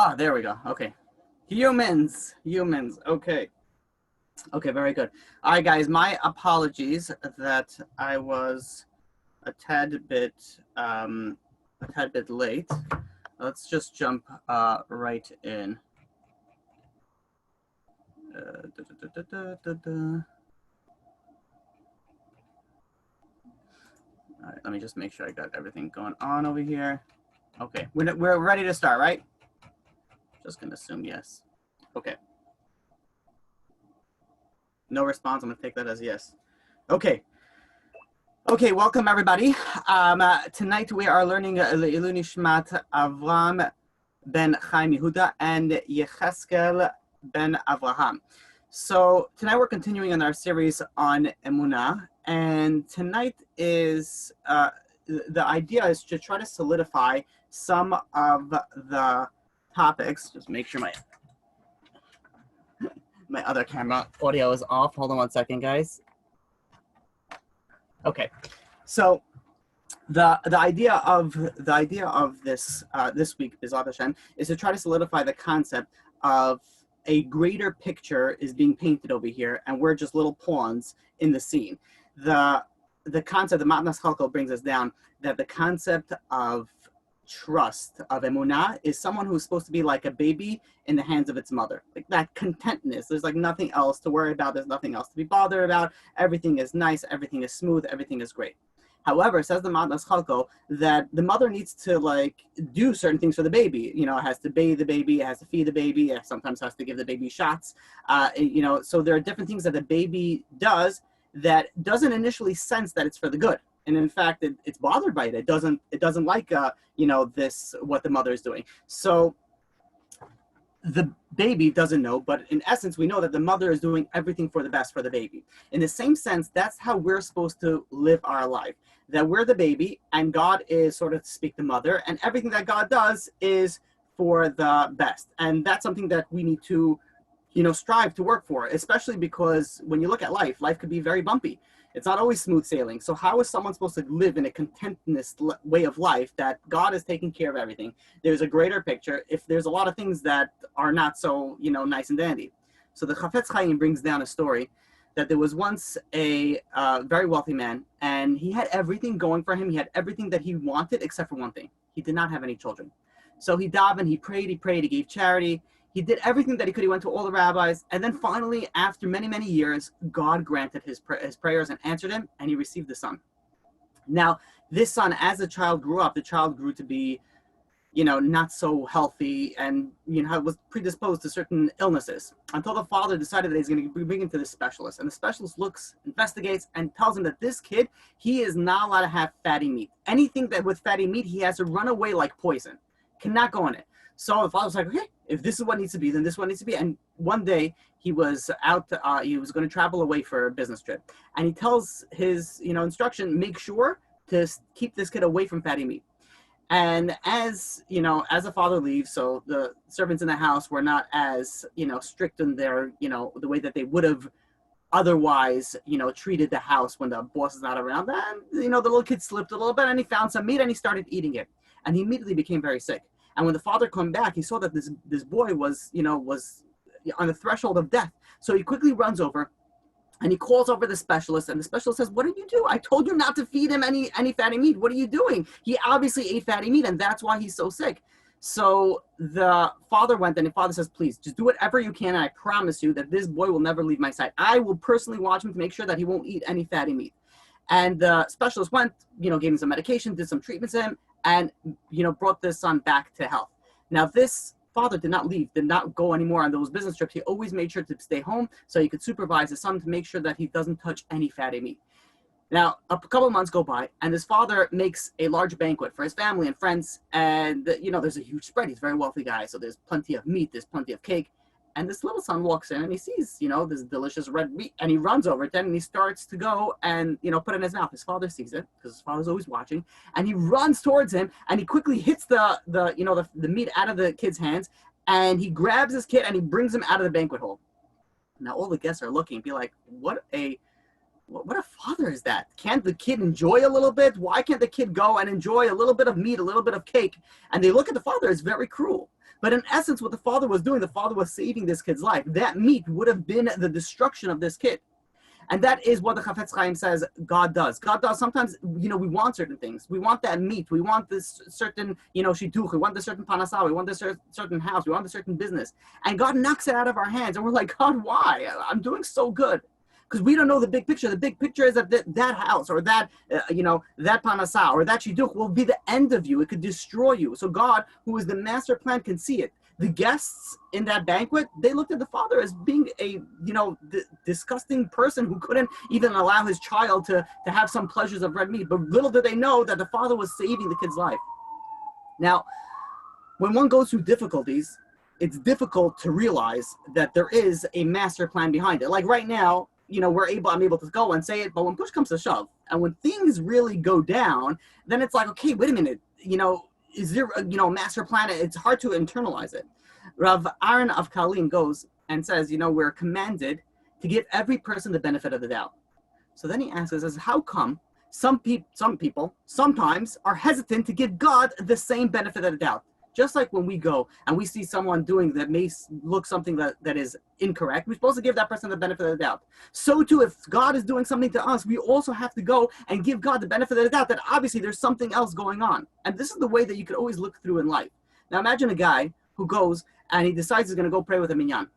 Ah, there we go. Okay. Humans. Okay. Okay, very good. All right, guys, my apologies that I was a tad bit late. Let's just jump right in. All right, let me just make sure I got everything going on over here. Okay, we're ready to start, right? Just gonna assume yes. Okay. No response. I'm gonna take that as yes. Okay. Okay, welcome everybody. Tonight we are learning Le'ilu Nishmat Avram ben Chaim Yehuda and Yecheskel ben Avraham. So tonight we're continuing on our series on Emunah, and tonight is the idea is to try to solidify some of the topics. Just make sure my other camera audio is off. Hold on one second, guys. Okay, so the idea of this this week, B'ezrat Hashem, is to try to solidify the concept of a greater picture is being painted over here, and we're just little pawns in the scene. The concept, the Matnas Chalko brings us down that the concept of trust, of Emunah, is someone who's supposed to be like a baby in the hands of its mother. Like that contentness. There's like nothing else to worry about. There's nothing else to be bothered about. Everything is nice. Everything is smooth. Everything is great. However, says the Matnas Chalko that the mother needs to like do certain things for the baby. You know, it has to bathe the baby. It has to feed the baby. It sometimes has to give the baby shots. You know, so there are different things that the baby does that doesn't initially sense that it's for the good. And in fact, it's bothered by it. It doesn't like, you know, this, what the mother is doing. So the baby doesn't know, but in essence, we know that the mother is doing everything for the best for the baby. In the same sense, that's how we're supposed to live our life, that we're the baby and God is, sort of to speak, the mother, and everything that God does is for the best. And that's something that we need to, you know, strive to work for, especially because when you look at life could be very bumpy. It's not always smooth sailing. So how is someone supposed to live in a contentness way of life that God is taking care of everything? There's a greater picture if there's a lot of things that are not so, you know, nice and dandy. So the Chafetz Chaim brings down a story that there was once a very wealthy man, and he had everything going for him. He had everything that he wanted except for one thing. He did not have any children. So he davened, he prayed, he gave charity. He did everything that he could. He went to all the rabbis. And then finally, after many, many years, God granted his prayers and answered him, and he received a son. Now, this son, as the child grew up, the child grew to be, you know, not so healthy and, you know, was predisposed to certain illnesses until the father decided that he's going to bring him to the specialist. And the specialist looks, investigates, and tells him that this kid, he is not allowed to have fatty meat. Anything that with fatty meat, he has to run away like poison. Cannot go in it. So the father was like, okay, if this is what needs to be, then this is what needs to be. And one day he was out, he was going to travel away for a business trip. And he tells his, you know, instruction, make sure to keep this kid away from fatty meat. And as, you know, as the father leaves, so the servants in the house were not as, you know, strict in their, you know, the way that they would have otherwise, you know, treated the house when the boss is not around. And, you know, the little kid slipped a little bit and he found some meat and he started eating it. And he immediately became very sick. And when the father came back, he saw that this boy was, you know, was on the threshold of death. So he quickly runs over and he calls over the specialist, and the specialist says, what did you do? I told you not to feed him any fatty meat. What are you doing? He obviously ate fatty meat, and that's why he's so sick. So the father went, and the father says, please, just do whatever you can, and I promise you that this boy will never leave my side. I will personally watch him to make sure that he won't eat any fatty meat. And the specialist went, you know, gave him some medication, did some treatments to him, and, you know, brought this son back to health. Now, this father did not leave, did not go anymore on those business trips. He always made sure to stay home so he could supervise his son to make sure that he doesn't touch any fatty meat. Now, a couple of months go by, and his father makes a large banquet for his family and friends, and, you know, there's a huge spread. He's a very wealthy guy, so there's plenty of meat, there's plenty of cake. And this little son walks in and he sees, you know, this delicious red meat, and he runs over to him and he starts to go and, you know, put it in his mouth. His father sees it because his father's always watching, and he runs towards him and he quickly hits the meat out of the kid's hands, and he grabs his kid and he brings him out of the banquet hall. Now all the guests are looking and be like, what a what a father is that? Can't the kid enjoy a little bit? Why can't the kid go and enjoy a little bit of meat, a little bit of cake? And they look at the father as very cruel. But in essence, what the father was doing, the father was saving this kid's life. That meat would have been the destruction of this kid. And that is what the Chafetz Chaim says God does. God does. Sometimes, we want certain things. We want that meat. We want this certain, shidduch. We want this certain panasah. We want this certain house. We want this certain business. And God knocks it out of our hands. And we're like, God, why? I'm doing so good. Because we don't know the big picture. The big picture is that that house or that, that panasah or that shidduch will be the end of you. It could destroy you. So God, who is the master plan, can see it. The guests in that banquet, they looked at the father as being a, disgusting person who couldn't even allow his child to have some pleasures of red meat. But little did they know that the father was saving the kid's life. Now, when one goes through difficulties, it's difficult to realize that there is a master plan behind it. Like right now, I'm able to go and say it, but when push comes to shove, and when things really go down, then it's like, okay, wait a minute, is there a master plan? It's hard to internalize it. Rav Aaron of Kalim goes and says, we're commanded to give every person the benefit of the doubt. So then he asks us, how come some people sometimes are hesitant to give God the same benefit of the doubt? Just like when we go and we see someone doing that may look something that is incorrect, we're supposed to give that person the benefit of the doubt. So too, if God is doing something to us, we also have to go and give God the benefit of the doubt that obviously there's something else going on. And this is the way that you could always look through in life. Now imagine a guy who goes and he decides he's going to go pray with a minyan.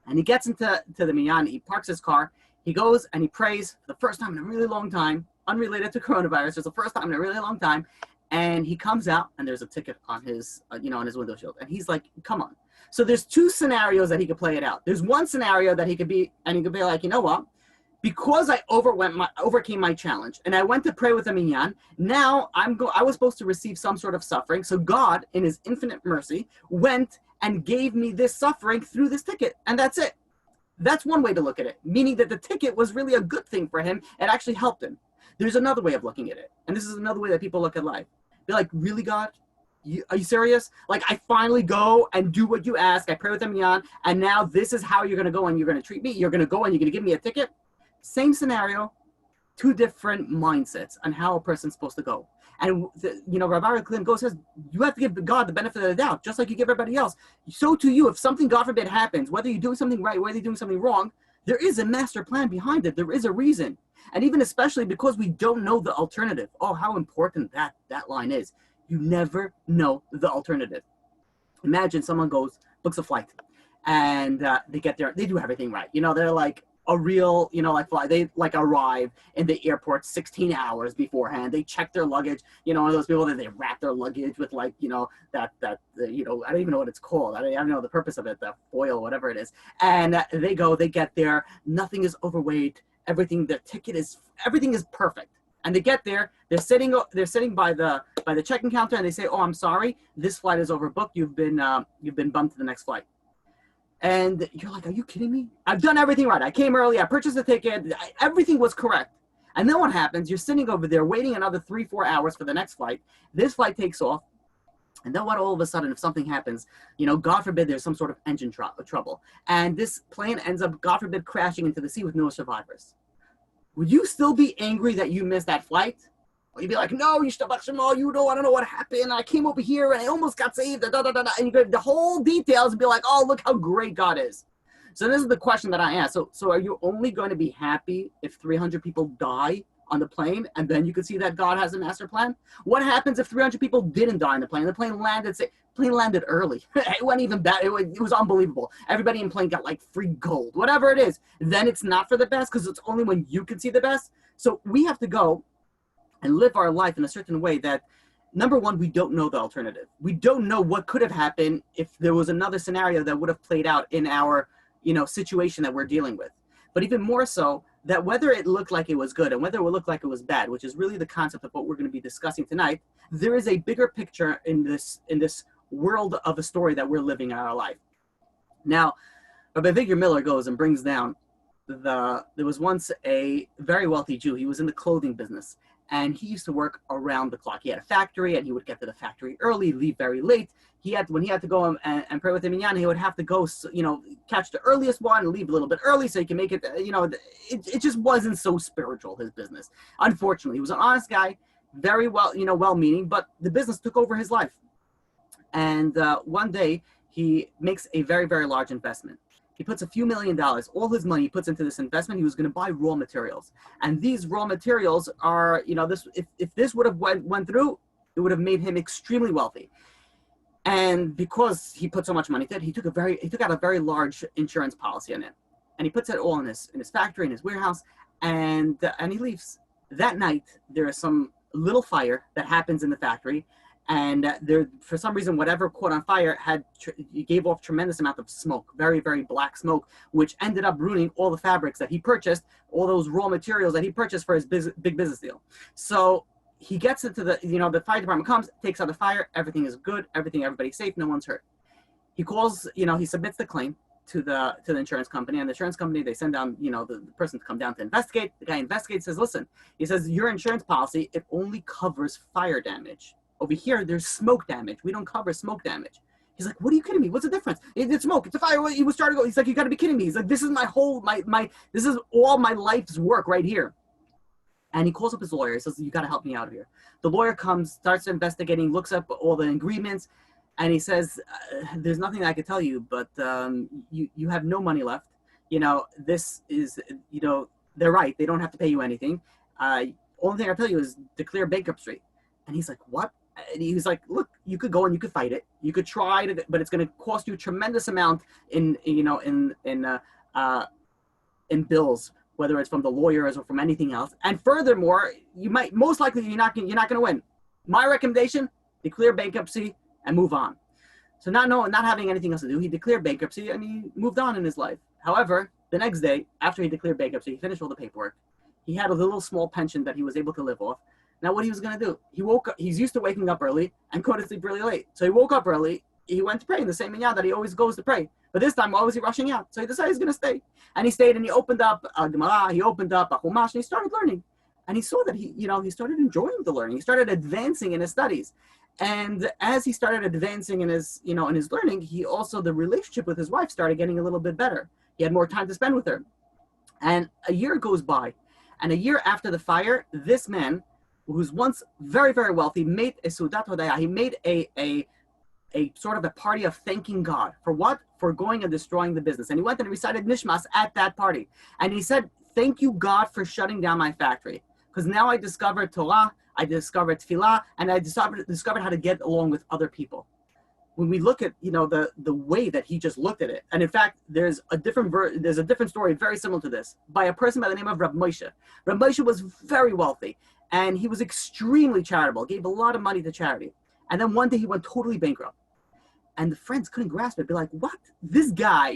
And he gets into the minyan, he parks his car, he goes and he prays for the first time in a really long time, unrelated to coronavirus, it's the first time in a really long time. And he comes out and there's a ticket on his, on his window shield. And he's like, come on. So there's two scenarios that he could play it out. There's one scenario that he could be like, you know what? Because I overcame my challenge and I went to pray with a minyan, now I was supposed to receive some sort of suffering. So God, in his infinite mercy, went and gave me this suffering through this ticket. And that's it. That's one way to look at it, meaning that the ticket was really a good thing for him. It actually helped him. There's another way of looking at it. And this is another way that people look at life. They're like, really, God? Are you serious? Like, I finally go and do what you ask. I pray with Emunah, and now this is how you're going to go and you're going to treat me. You're going to go and you're going to give me a ticket. Same scenario, two different mindsets on how a person's supposed to go. And, Rabbi Yehoshua says, you have to give God the benefit of the doubt, just like you give everybody else. So to you, if something, God forbid, happens, whether you're doing something right, whether you're doing something wrong, there is a master plan behind it. There is a reason. And even especially because we don't know the alternative. Oh, how important that line is. You never know the alternative. Imagine someone goes, books a flight, and they get there. They do everything right. They're like a real, fly. They arrive in the airport 16 hours beforehand. They check their luggage. One of those people that they wrap their luggage with I don't even know what it's called. I don't know the purpose of it, the foil, whatever it is. And they get there. Nothing is overweight. Everything is perfect. And they get there, they're sitting by the check-in counter, and they say, "Oh, I'm sorry, this flight is overbooked. You've been bumped to the next flight." And you're like, "Are you kidding me? I've done everything right. I came early. I purchased the ticket. Everything was correct." And then what happens? You're sitting over there waiting another 3-4 hours for the next flight. This flight takes off. And then what all of a sudden, if something happens, God forbid there's some sort of engine trouble. And this plane ends up, God forbid, crashing into the sea with no survivors. Would you still be angry that you missed that flight? Or you'd be like, no, I don't know what happened. I came over here and I almost got saved. And you get the whole details and be like, oh, look how great God is. So this is the question that I ask. So are you only going to be happy if 300 people die on the plane, and then you could see that God has a master plan? What happens if 300 people didn't die on the plane? The plane landed early. It wasn't even bad. It was unbelievable. Everybody in the plane got like free gold, whatever it is. Then it's not for the best, because it's only when you can see the best. So we have to go and live our life in a certain way that, number one, we don't know the alternative. We don't know what could have happened if there was another scenario that would have played out in our, situation that we're dealing with. But even more so, that whether it looked like it was good and whether it would look like it was bad, which is really the concept of what we're going to be discussing tonight, there is a bigger picture in this world of a story that we're living in our life. Now, Rabbi Victor Miller goes and brings down there was once a very wealthy Jew. He was in the clothing business, and he used to work around the clock. He had a factory, and he would get to the factory early, leave very late. When he had to go and pray with Emunah, he would have to go, catch the earliest one and leave a little bit early so he can make it. It just wasn't so spiritual, his business. Unfortunately, he was an honest guy, very well-meaning, but the business took over his life. And one day, he makes a very, very large investment. He puts a few $1 million, all his money he puts into this investment. He was going to buy raw materials. And these raw materials are, if this would have went through, it would have made him extremely wealthy. And because he put so much money into it, he took out a very large insurance policy on it. And he puts it all in his factory, in his warehouse, and he leaves. That night, there is some little fire that happens in the factory. And there, for some reason, whatever caught on fire gave off tremendous amount of smoke, very, very black smoke, which ended up ruining all the fabrics that he purchased, all those raw materials that he purchased for his big business deal. So he gets into the fire department comes, takes out the fire, everything is good, everybody's safe, no one's hurt. He calls, he submits the claim to the insurance company, and the insurance company, they send down, the person to come down to investigate. The guy investigates, says, listen, he says, your insurance policy, it only covers fire damage. Over here, there's smoke damage. We don't cover smoke damage. He's like, what are you kidding me? What's the difference? It's smoke. It's a fire. He was starting to go. He's like, you got to be kidding me. He's like, this is this is all my life's work right here. And he calls up his lawyer. He says, you got to help me out here. The lawyer comes, starts investigating, looks up all the agreements, and he says, there's nothing I can tell you, but you have no money left. This is, they're right. They don't have to pay you anything. Only thing I'll tell you is declare bankruptcy. And he's like, what? And he was like, look, you could go and you could fight it. You could try to, but it's going to cost you a tremendous amount in bills, whether it's from the lawyers or from anything else. And furthermore, most likely you're not going to win. My recommendation: declare bankruptcy and move on. So not having anything else to do, he declared bankruptcy and he moved on in his life. However, the next day after he declared bankruptcy, he finished all the paperwork. He had a little small pension that he was able to live off. Now, what he was going to do, he woke up, he's used to waking up early and go to sleep really late. So he woke up early, he went to pray in the same minyan that he always goes to pray. But this time, why was he rushing out? So he decided he's going to stay. And he stayed and he opened up a Gemara, he opened up a Chumash, and he started learning. And he saw that he started enjoying the learning. He started advancing in his studies. And as he started advancing in his learning, the relationship with his wife started getting a little bit better. He had more time to spend with her. And a year goes by. And a year after the fire, this man, who's once very, very wealthy, made a Sudat Hodaya. He made a sort of a party of thanking God. For what? For going and destroying the business. And he went and recited Nishmas at that party. And he said, thank you, God, for shutting down my factory. Because now I discovered Torah, I discovered Tefillah, and I discovered how to get along with other people. When we look at, the way that he just looked at it, and in fact, there's a different story very similar to this by a person by the name of Rabbi Moshe. Rabbi Moshe was very wealthy, and he was extremely charitable, gave a lot of money to charity. And then one day he went totally bankrupt. And the friends couldn't grasp it. Be like, what? This guy,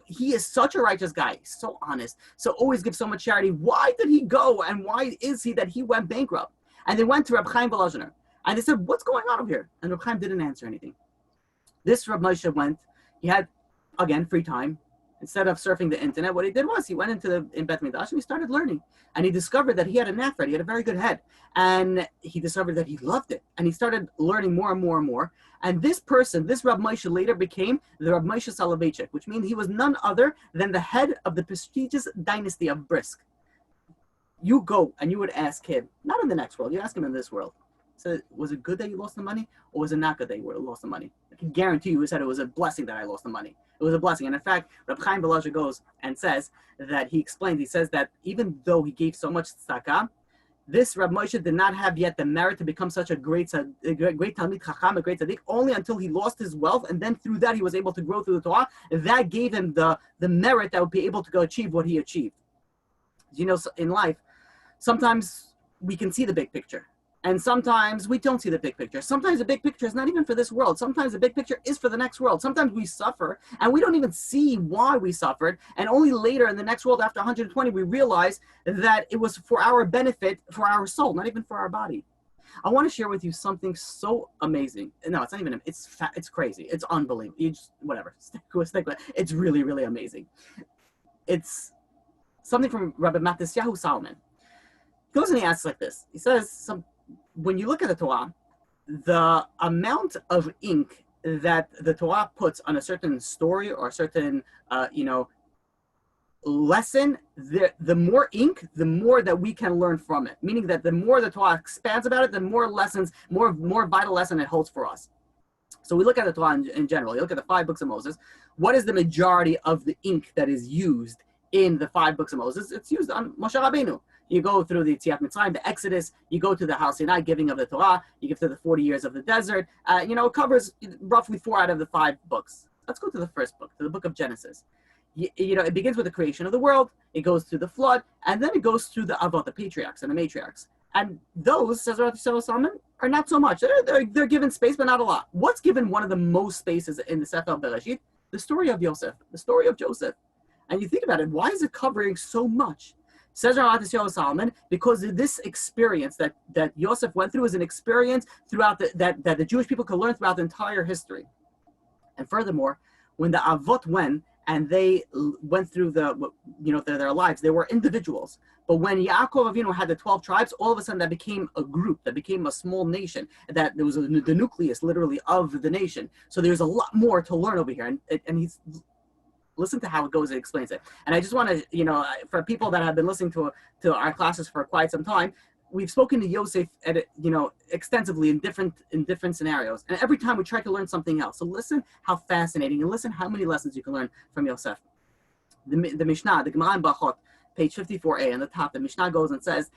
he is such a righteous guy, so honest, so always gives so much charity. Why did he go? And why is he that he went bankrupt? And they went to Reb Chaim Volozhiner. And they said, what's going on over here? And Reb Chaim didn't answer anything. This Reb Moshe went, he had, again, free time. Instead of surfing the internet, what he did was he went in Bet Midrash and he started learning. And he discovered that he had a knack for it. He had a very good head. And he discovered that he loved it. And he started learning more and more and more. And this person, this Reb Moshe, later became the Reb Moshe Soloveitchik, which means he was none other than the head of the prestigious dynasty of Brisk. You go and you would ask him, not in the next world, you ask him in this world. So was it good that you lost the money, or was it not good that you lost the money? I can guarantee you he said it was a blessing that I lost the money. It was a blessing. And in fact, Reb Chaim Volozhiner goes and says that he says that even though he gave so much tzedakah, this Reb Moshe did not have yet the merit to become such a great Talmid Chacham, a great tzaddik, only until he lost his wealth, and then through that he was able to grow through the Torah. That gave him the merit that would be able to go achieve what he achieved. In life, sometimes we can see the big picture. And sometimes we don't see the big picture. Sometimes the big picture is not even for this world. Sometimes the big picture is for the next world. Sometimes we suffer and we don't even see why we suffered. And only later in the next world, after 120, we realize that it was for our benefit, for our soul, not even for our body. I want to share with you something so amazing. No, it's not even, it's crazy. It's unbelievable. You just, whatever, stick with it. It's really, really amazing. It's something from Rabbi Matisyahu Salomon. goes and he asks like this. He says, when you look at the Torah, the amount of ink that the Torah puts on a certain story or a certain, lesson, the more ink, the more that we can learn from it. Meaning that the more the Torah expands about it, the more lessons, more vital lesson it holds for us. So we look at the Torah in general. You look at the 5 books of Moses. What is the majority of the ink that is used in the 5 books of Moses? It's used on Moshe Rabbeinu. You go through the Yetziat Mitzrayim, the Exodus. You go to the Har Sinai, giving of the Torah. You get to the 40 years of the desert. It covers roughly 4 out of the 5 books. Let's go to the first book, to the book of Genesis. It begins with the creation of the world. It goes through the flood, and then it goes through the Avot, the patriarchs and the matriarchs. And those, says Rabbi Yehoshua Zitron, are not so much. They're given space, but not a lot. What's given one of the most spaces in the Sefer Bereshit? The story of Yosef, the story of Joseph. And you think about it, why is it covering so much? Says Rabbi Yehoshua Zitron, because this experience that Yosef went through is an experience throughout that the Jewish people could learn throughout the entire history. And furthermore, when the Avot went and they went through their lives, they were individuals. But when Yaakov Avinu had the 12 tribes, all of a sudden that became a group, that became a small nation, that there was the nucleus literally of the nation. So there's a lot more to learn over here. And he's, listen to how it goes and explains it. And I just want to, for people that have been listening to our classes for quite some time, we've spoken to Yosef extensively in different scenarios. And every time we try to learn something else. So listen how fascinating, and listen how many lessons you can learn from Yosef. The Mishnah, the Gemara in Brachot, page 54a, on the top, the Mishnah goes and says,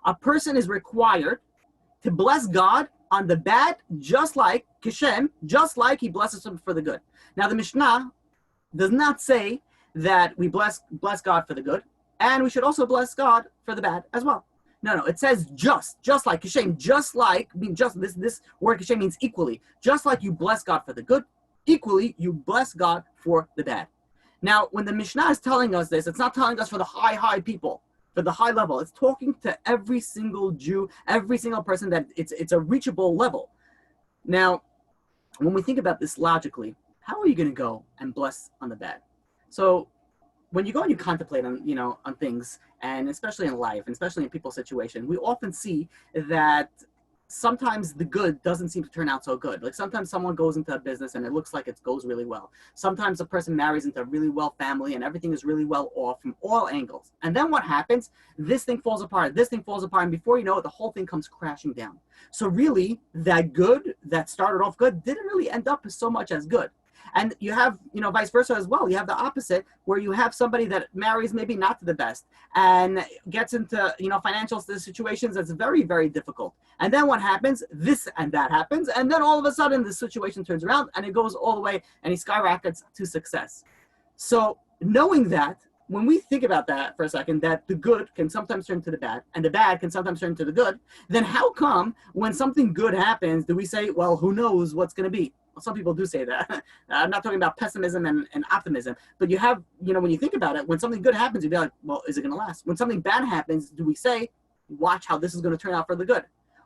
a person is required to bless God on the bad, just like Kishem, just like he blesses him for the good. Now the Mishnah does not say that we bless God for the good, and we should also bless God for the bad as well. No, it says just like Kishem, this word Kishem means equally. Just like you bless God for the good, equally you bless God for the bad. Now, when the Mishnah is telling us this, it's not telling us for the high people, for the high level. It's talking to every single Jew, every single person, that it's a reachable level. Now, when we think about this logically, how are you going to go and bless on the bad? So when you go and you contemplate on things, and especially in life, and especially in people's situation, we often see that sometimes the good doesn't seem to turn out so good. Like sometimes someone goes into a business and it looks like it goes really well. Sometimes a person marries into a really well family and everything is really well off from all angles. And then what happens? This thing falls apart, and before you know it, the whole thing comes crashing down. So really, that good that started off good didn't really end up so much as good. And you have, vice versa as well. You have the opposite, where you have somebody that marries maybe not to the best and gets into, financial situations that's very, very difficult. And then what happens? This and that happens. And then all of a sudden the situation turns around and it goes all the way and he skyrockets to success. So knowing that, when we think about that for a second, that the good can sometimes turn to the bad and the bad can sometimes turn to the good, then how come when something good happens, do we say, well, who knows what's going to be? Some people do say that. I'm not talking about pessimism and optimism, but you have, when you think about it, when something good happens, you'd be like, well, is it going to last? When something bad happens, do we say, watch how this is going to turn out for the good?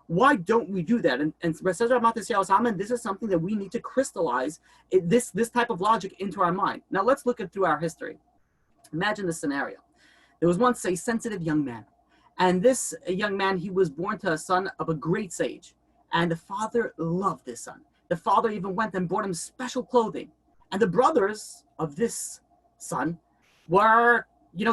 Why don't we do that? And says Rabbi Yehoshua Zitron, this is something that we need to crystallize this type of logic into our mind. Now let's look through our history. Imagine this scenario. There was once a sensitive young man, and this young man, he was born to a son of a great sage, and the father loved this son. The father even went and bought him special clothing. And the brothers of this son were,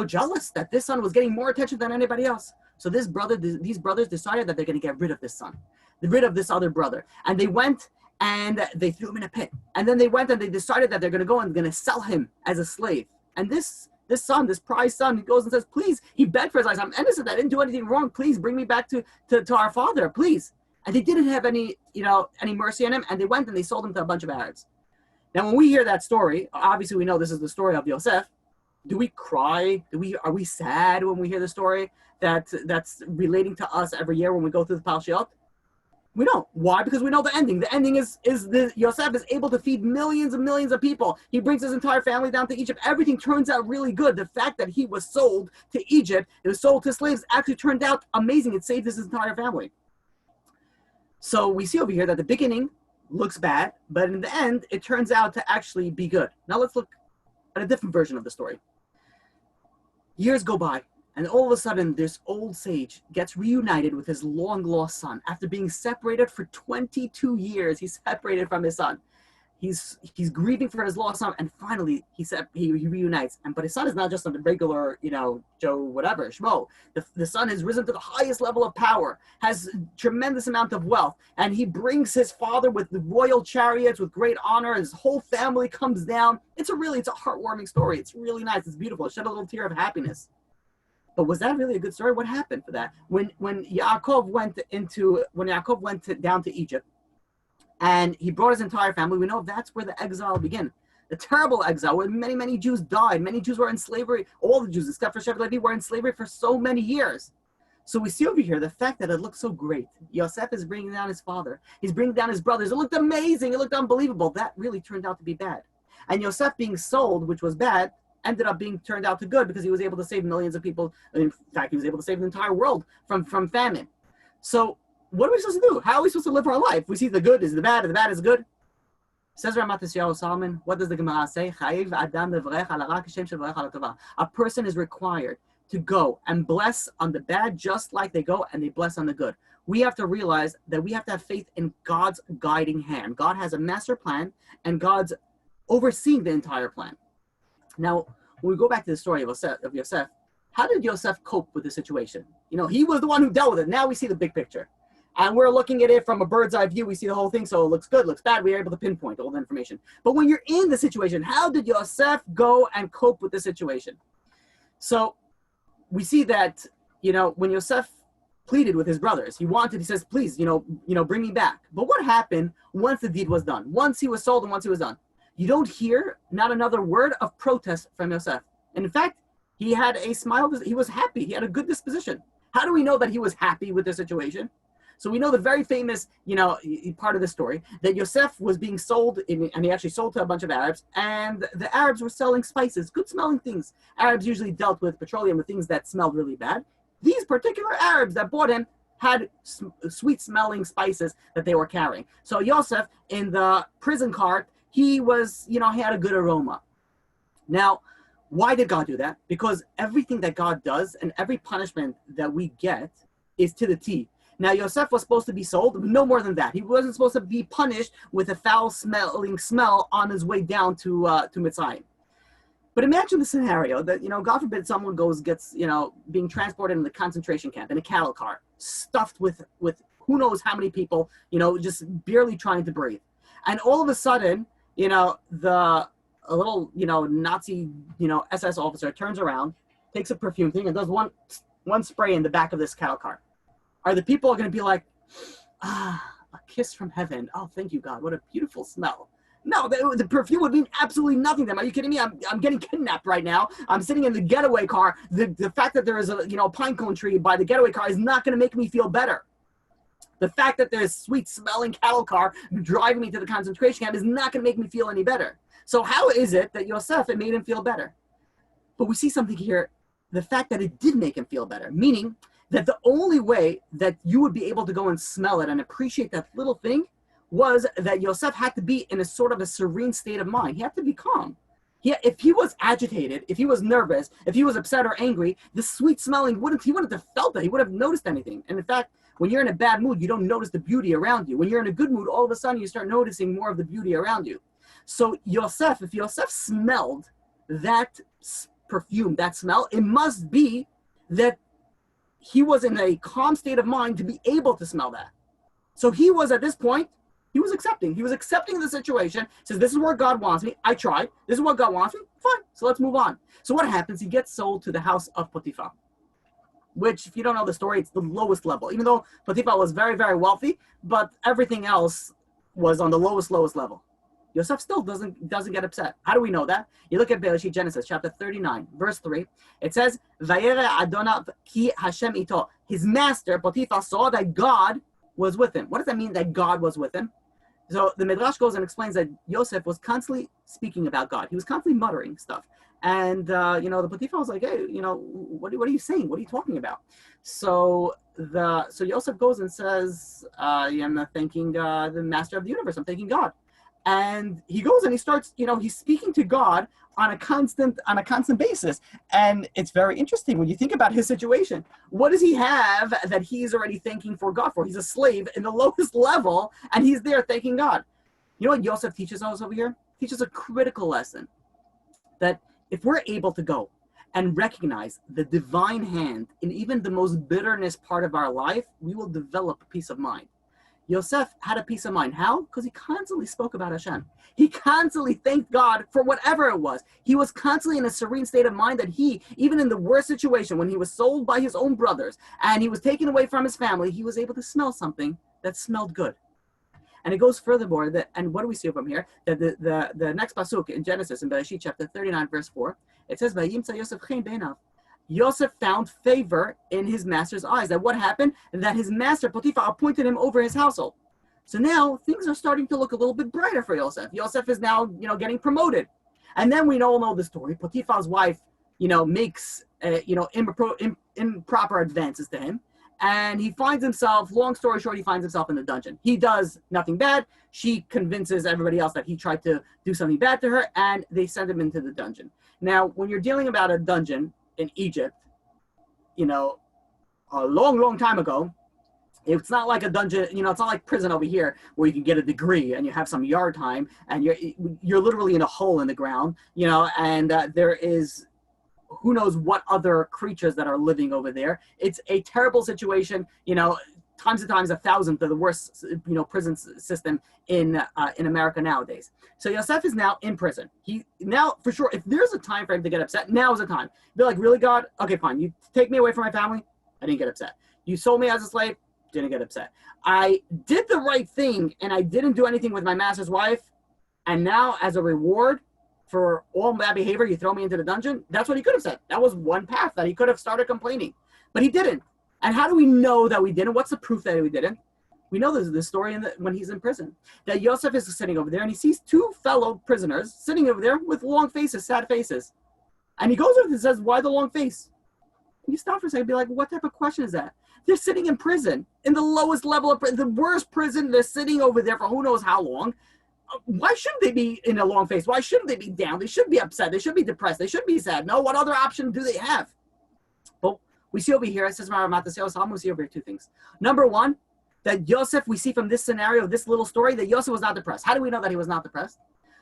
jealous that this son was getting more attention than anybody else. So these brothers decided that they're going to get rid of this son, rid of this other brother. And they went and they threw him in a pit. And then they went and they decided that they're going to go and going to sell him as a slave. And this son, this prized son, he goes and says, please, he begged for his life. I'm innocent. I didn't do anything wrong. Please bring me back to our father, please. And they didn't have any mercy on him, and they went and they sold him to a bunch of Arabs. Now, when we hear that story, obviously we know this is the story of Yosef. Do we cry? Are we sad when we hear the story that's relating to us every year when we go through the Parashiot? We don't. Why? Because we know the ending. The ending is Yosef is able to feed millions and millions of people. He brings his entire family down to Egypt. Everything turns out really good. The fact that he was sold to Egypt, it was sold to slaves, actually turned out amazing. It saved his entire family. So we see over here that the beginning looks bad, but in the end, it turns out to actually be good. Now let's look at a different version of the story. Years go by, and all of a sudden, this old sage gets reunited with his long-lost son. After being separated for 22 years, he's separated from his son. He's grieving for his lost son, and finally he reunites. But his son is not just a regular, Joe whatever, Shmo. The son has risen to the highest level of power, has tremendous amount of wealth, and he brings his father with the royal chariots with great honor, and his whole family comes down. It's a heartwarming story. It's really nice. It's beautiful. It shed a little tear of happiness. But was that really a good story? What happened for that? When Yaakov went down to Egypt, and he brought his entire family, we know that's where the exile began. The terrible exile where many, many Jews died. Many Jews were in slavery. All the Jews, except for Shevet Levi, were in slavery for so many years. So we see over here the fact that it looked so great. Yosef is bringing down his father. He's bringing down his brothers. It looked amazing. It looked unbelievable. That really turned out to be bad. And Yosef being sold, which was bad, ended up being turned out to good because he was able to save millions of people. In fact, he was able to save the entire world from famine. So what are we supposed to do? How are we supposed to live our life? We see the good is the bad, and the bad is good. Says Ramat Solomon, what does the Gemara say? A person is required to go and bless on the bad just like they go and they bless on the good. We have to realize that we have to have faith in God's guiding hand. God has a master plan, and God's overseeing the entire plan. Now, when we go back to the story of Yosef, how did Yosef cope with the situation? He was the one who dealt with it. Now we see the big picture. And we're looking at it from a bird's eye view. We see the whole thing, so it looks good, looks bad. We are able to pinpoint all the information. But when you're in the situation, how did Yosef go and cope with the situation? So we see that, when Yosef pleaded with his brothers, he says, please, bring me back. But what happened once the deed was done? Once he was sold and once he was done? You don't hear not another word of protest from Yosef. And in fact, he had a smile. He was happy. He had a good disposition. How do we know that he was happy with the situation? So we know the very famous, part of the story, that Yosef was being sold, and he actually sold to a bunch of Arabs, and the Arabs were selling spices, good-smelling things. Arabs usually dealt with petroleum, with things that smelled really bad. These particular Arabs that bought him had sweet-smelling spices that they were carrying. So Yosef, in the prison cart, he had a good aroma. Now, why did God do that? Because everything that God does and every punishment that we get is to the T. Now, Yosef was supposed to be sold, no more than that. He wasn't supposed to be punished with a foul-smelling smell on his way down to Mitzrayim. But imagine the scenario that, God forbid someone gets being transported in the concentration camp in a cattle car, stuffed with who knows how many people, just barely trying to breathe. And all of a sudden, a little, Nazi, SS officer turns around, takes a perfume thing and does one spray in the back of this cattle car. Are the people going to be like, a kiss from heaven. Oh, thank you, God. What a beautiful smell. No, the perfume would mean absolutely nothing to them. Are you kidding me? I'm getting kidnapped right now. I'm sitting in the getaway car. The fact that there is a pine cone tree by the getaway car is not going to make me feel better. The fact that there's sweet-smelling cattle car driving me to the concentration camp is not going to make me feel any better. So how is it that Yosef, it made him feel better? But we see something here, the fact that it did make him feel better, meaning that the only way that you would be able to go and smell it and appreciate that little thing was that Yosef had to be in a sort of a serene state of mind. He had to be calm. If he was agitated, if he was nervous, if he was upset or angry, the sweet smelling he wouldn't have felt it. He wouldn't have noticed anything. And in fact, when you're in a bad mood, you don't notice the beauty around you. When you're in a good mood, all of a sudden you start noticing more of the beauty around you. So if Yosef smelled that perfume, that smell, it must be that he was in a calm state of mind to be able to smell that. So he was, at this point, he was accepting. He was accepting the situation. Says, this is where God wants me. I tried. This is what God wants me. Fine. So let's move on. So what happens? He gets sold to the house of Potiphar, which, if you don't know the story, it's the lowest level. Even though Potiphar was very, very wealthy, but everything else was on the lowest level. Yosef still doesn't get upset. How do we know that? You look at Bereshit, Genesis chapter 39, verse 3. It says, Vayere Adonav ki Hashem ito. His master, Potiphar, saw that God was with him. What does that mean, that God was with him? So the Midrash goes and explains that Yosef was constantly speaking about God. He was constantly muttering stuff. And, the Potiphar was like, hey, what are you saying? What are you talking about? So Yosef goes and says, I'm thanking the master of the universe. I'm thanking God. And he goes and he starts, he's speaking to God on a constant basis. And it's very interesting when you think about his situation. What does he have that he's already thanking for God for? He's a slave in the lowest level, and he's there thanking God. You know what Yosef teaches us over here? Teaches a critical lesson that if we're able to go and recognize the divine hand in even the most bitterness part of our life, we will develop a peace of mind. Yosef had a peace of mind. How? Because he constantly spoke about Hashem. He constantly thanked God for whatever it was. He was constantly in a serene state of mind that he, even in the worst situation, when he was sold by his own brothers and he was taken away from his family, he was able to smell something that smelled good. And it goes furthermore, and what do we see from here? That the next pasuk in Genesis, in Bereshit chapter 39, verse 4, it says, "Vayimtza Yosef chen beinav." Yosef found favor in his master's eyes. That what happened? That his master, Potiphar, appointed him over his household. So now things are starting to look a little bit brighter for Yosef. Yosef is now, getting promoted. And then we all know the story. Potiphar's wife, makes, improper advances to him. And he finds himself, long story short, he finds himself in the dungeon. He does nothing bad. She convinces everybody else that he tried to do something bad to her, and they send him into the dungeon. Now, when you're dealing about a dungeon in Egypt, a long, long time ago, it's not like a dungeon, it's not like prison over here where you can get a degree and you have some yard time and you're literally in a hole in the ground, and there is who knows what other creatures that are living over there. It's a terrible situation, times and times 1,000th of the worst, prison system in America nowadays. So Yosef is now in prison. He now, for sure, if there's a time for him to get upset, now is the time. Be like, really, God? Okay, fine. You take me away from my family. I didn't get upset. You sold me as a slave. Didn't get upset. I did the right thing, and I didn't do anything with my master's wife. And now, as a reward for all that behavior, you throw me into the dungeon. That's what he could have said. That was one path that he could have started complaining, but he didn't. And how do we know that we didn't? What's the proof that we didn't? We know there's the story when he's in prison, that Yosef is sitting over there and he sees two fellow prisoners sitting over there with long faces, sad faces. And he goes over and says, "Why the long face?" And you stop for a second and be like, what type of question is that? They're sitting in prison, in the lowest level of prison, the worst prison. They're sitting over there for who knows how long. Why shouldn't they be in a long face? Why shouldn't they be down? They should be upset. They should be depressed. They should be sad. No, what other option do they have? But we see over here, it says, we see over here two things. Number one, that Yosef, we see from this scenario, this little story, that Yosef was not depressed. How do we know that he was not depressed?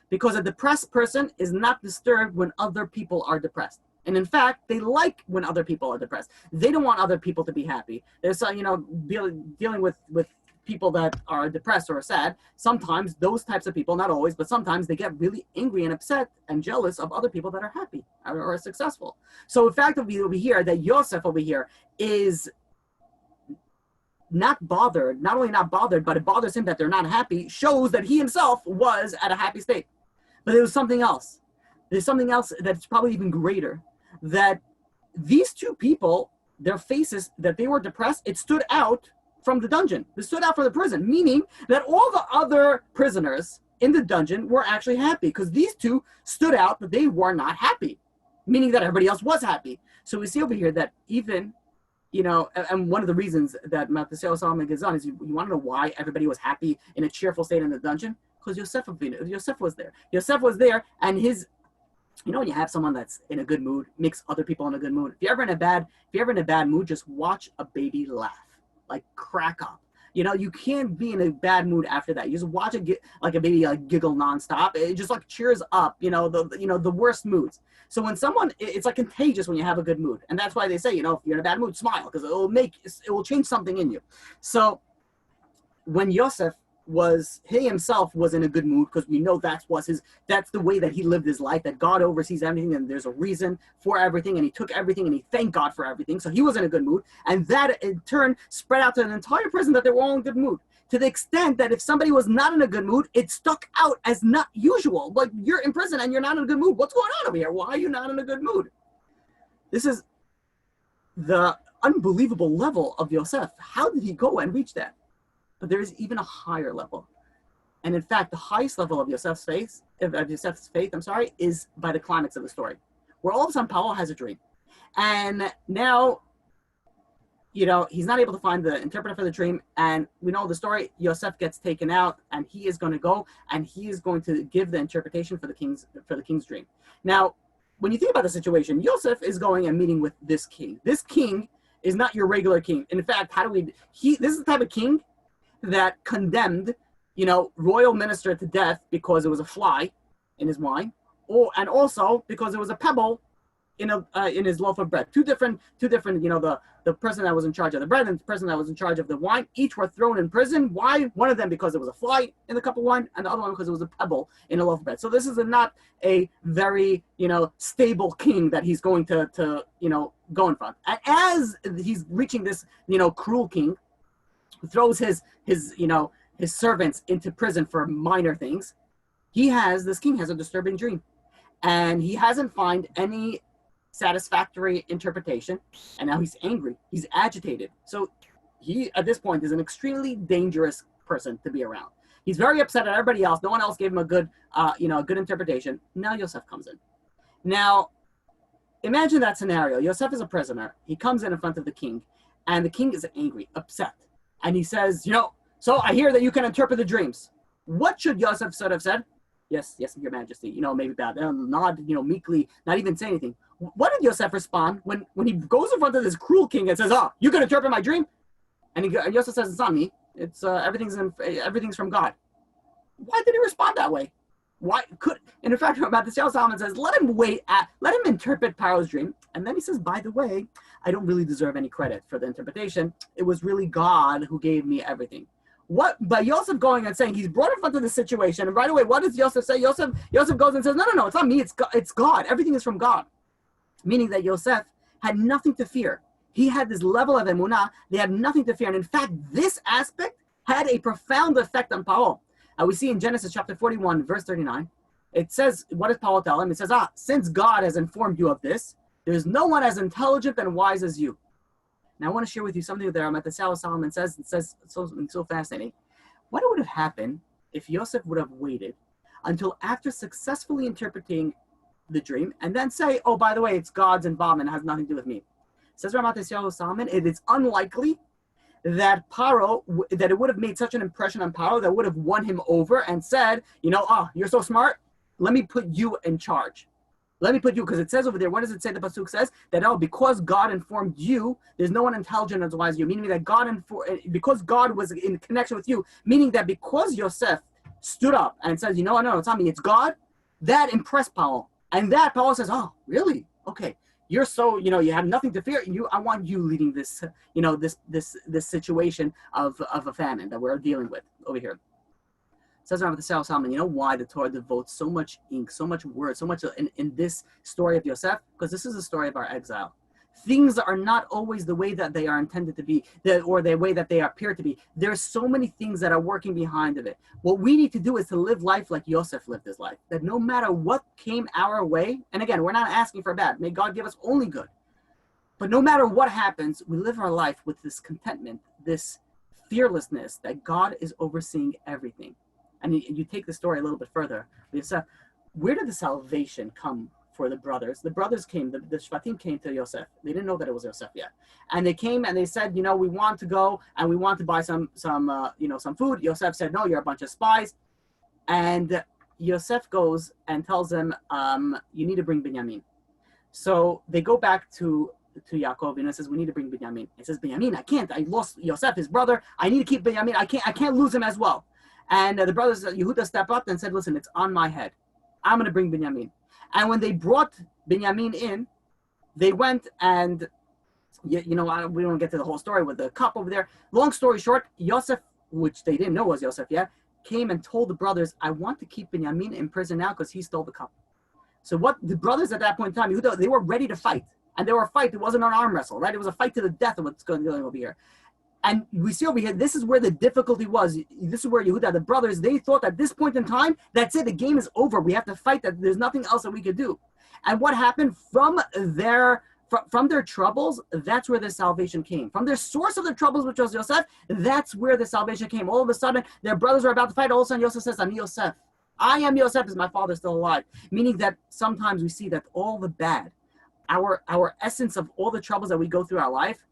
Because a depressed person is not disturbed when other people are depressed. And in fact, they like when other people are depressed. They don't want other people to be happy. There's, dealing with people that are depressed or sad, sometimes those types of people, not always, but sometimes they get really angry and upset and jealous of other people that are happy or are successful. So in fact, over here, that Yosef over here is not bothered, not only not bothered, but it bothers him that they're not happy, shows that he himself was at a happy state. But there was something else. There's something else that's probably even greater, that these two people, their faces, that they were depressed, it stood out from the dungeon. It stood out from the prison, meaning that all the other prisoners in the dungeon were actually happy, because these two stood out, but they were not happy, meaning that everybody else was happy. So we see over here that even, and one of the reasons that Matisyahu Solomon Gazan is, you want to know why everybody was happy in a cheerful state in the dungeon? Because Yosef was there. Yosef was there, and his, when you have someone that's in a good mood, makes other people in a good mood. If you're ever in a bad mood, just watch a baby laugh, like crack up. You can't be in a bad mood after that. You just watch a baby giggle nonstop. It just cheers up, the worst moods. So when someone, it's contagious when you have a good mood, and that's why they say, if you're in a bad mood, smile, because it will change something in you. So when Yosef he himself was in a good mood, because we know that's the way that he lived his life, that God oversees everything and there's a reason for everything, and he took everything and he thanked God for everything. So he was in a good mood, and that in turn spread out to an entire prison that they were all in good mood, to the extent that if somebody was not in a good mood, it stuck out as not usual. Like, you're in prison and you're not in a good mood. What's going on over here? Why are you not in a good mood? This is the unbelievable level of Yosef. How did he go and reach that? But there is even a higher level. And in fact, the highest level of Yosef's faith, is by the climax of the story, where all of a sudden Paro has a dream. And now he's not able to find the interpreter for the dream, and we know the story. Yosef gets taken out, and he is going to go, and he is going to give the interpretation for the king's dream. Now, when you think about the situation, Yosef is going and meeting with this king. This king is not your regular king. In fact, this is the type of king that condemned, royal minister to death because it was a fly in his wine, and also because it was a pebble in his loaf of bread. Two different, the person that was in charge of the bread and the person that was in charge of the wine, each were thrown in prison. Why? One of them because it was a fly in the cup of wine, and the other one because it was a pebble in a loaf of bread. So this is not a very, stable king that he's going to go in front. And as he's reaching this, cruel king, who throws his servants into prison for minor things, this king has a disturbing dream, and he hasn't found any satisfactory interpretation, and now he's angry, he's agitated. So he at this point is an extremely dangerous person to be around. He's very upset at everybody else. No one else gave him a good interpretation. Now Yosef comes in. Now imagine that scenario. Yosef is a prisoner. He comes in front of the king, and the king is angry, upset, and he says, so I hear that you can interpret the dreams. What should Yosef sort of said? Yes, your majesty. Maybe bad. Nod, meekly, not even say anything. What did Yosef respond when he goes in front of this cruel king and says, "Oh, you can interpret my dream"? And Yosef says, "It's not me. It's everything's from God." Why did he respond that way? Why could? And in fact, Rabbi Solomon says, let him interpret Paro's dream, and then he says, "By the way, I don't really deserve any credit for the interpretation. It was really God who gave me everything." What by Yosef going and saying he's brought in front of the situation, and right away, what does Yosef say? Yosef goes and says, "No, it's not me. It's God. Everything is from God." Meaning that Yosef had nothing to fear. He had this level of emunah. They had nothing to fear. And in fact, this aspect had a profound effect on Paro. We see in Genesis chapter 41, verse 39, it says, what does Paro tell him? It says, since God has informed you of this, there is no one as intelligent and wise as you. Now, I want to share with you something that Rabbi Yehoshua Solomon says. It says so fascinating. What would have happened if Yosef would have waited until after successfully interpreting the dream and then say, "Oh, by the way, it's God's involvement, it has nothing to do with me"? Says Rabbi Yehoshua Solomon, it is unlikely that it would have made such an impression on Paro that would have won him over and said, "You're so smart, let me put you in charge. Let me put you," because it says over there, what does it say? The pasuk says that, because God informed you, there's no one intelligent as wise as you. Meaning that because God was in connection with you, meaning that because Yosef stood up and says, "No, it's not me, it's God," that impressed Paro. And that Paro says, "Oh, really? Okay. You're so, you have nothing to fear. I want you leading this, this situation of a famine that we're dealing with over here." Says Rabbi Yehoshua Solomon, why the Torah devotes so much ink, so much word, so much in this story of Yosef? Because this is the story of our exile. Things are not always the way that they are intended to be, or the way that they appear to be. There's so many things that are working behind of it. What we need to do is to live life like Yosef lived his life. That no matter what came our way, and again, we're not asking for bad. May God give us only good. But no matter what happens, we live our life with this contentment, this fearlessness that God is overseeing everything. And you take the story a little bit further. Yosef, where did the salvation come for the brothers? The brothers came, the Shvatim came to Yosef. They didn't know that it was Yosef yet. And they came and they said, we want to go and we want to buy some food. Yosef said, "No, you're a bunch of spies." And Yosef goes and tells them, "You need to bring Binyamin." So they go back to Yaakov and says, "We need to bring Binyamin." He says, "Binyamin, I can't. I lost Yosef, his brother. I need to keep Binyamin. I can't lose him as well." And the brothers, Yehuda, stepped up and said, "Listen, it's on my head. I'm going to bring Binyamin." And when they brought Binyamin in, they went and, we don't get to the whole story with the cup over there. Long story short, Yosef, which they didn't know was Yosef yet, came and told the brothers, "I want to keep Binyamin in prison now because he stole the cup." So what the brothers at that point in time, Yehuda, they were ready to fight. And they were a fight. It wasn't an arm wrestle, right? It was a fight to the death of what's going on over here. And we see over here, this is where the difficulty was. This is where Yehuda, the brothers, they thought at this point in time, that's it, the game is over. We have to fight, that there's nothing else that we could do. And what happened from their troubles, that's where the salvation came. From their source of their troubles, which was Yosef, that's where the salvation came. All of a sudden, their brothers were about to fight. All of a sudden, Yosef says, "I'm Yosef. I am Yosef. Is my father still alive?" Meaning that sometimes we see that all the bad, our essence of all the troubles that we go through our life,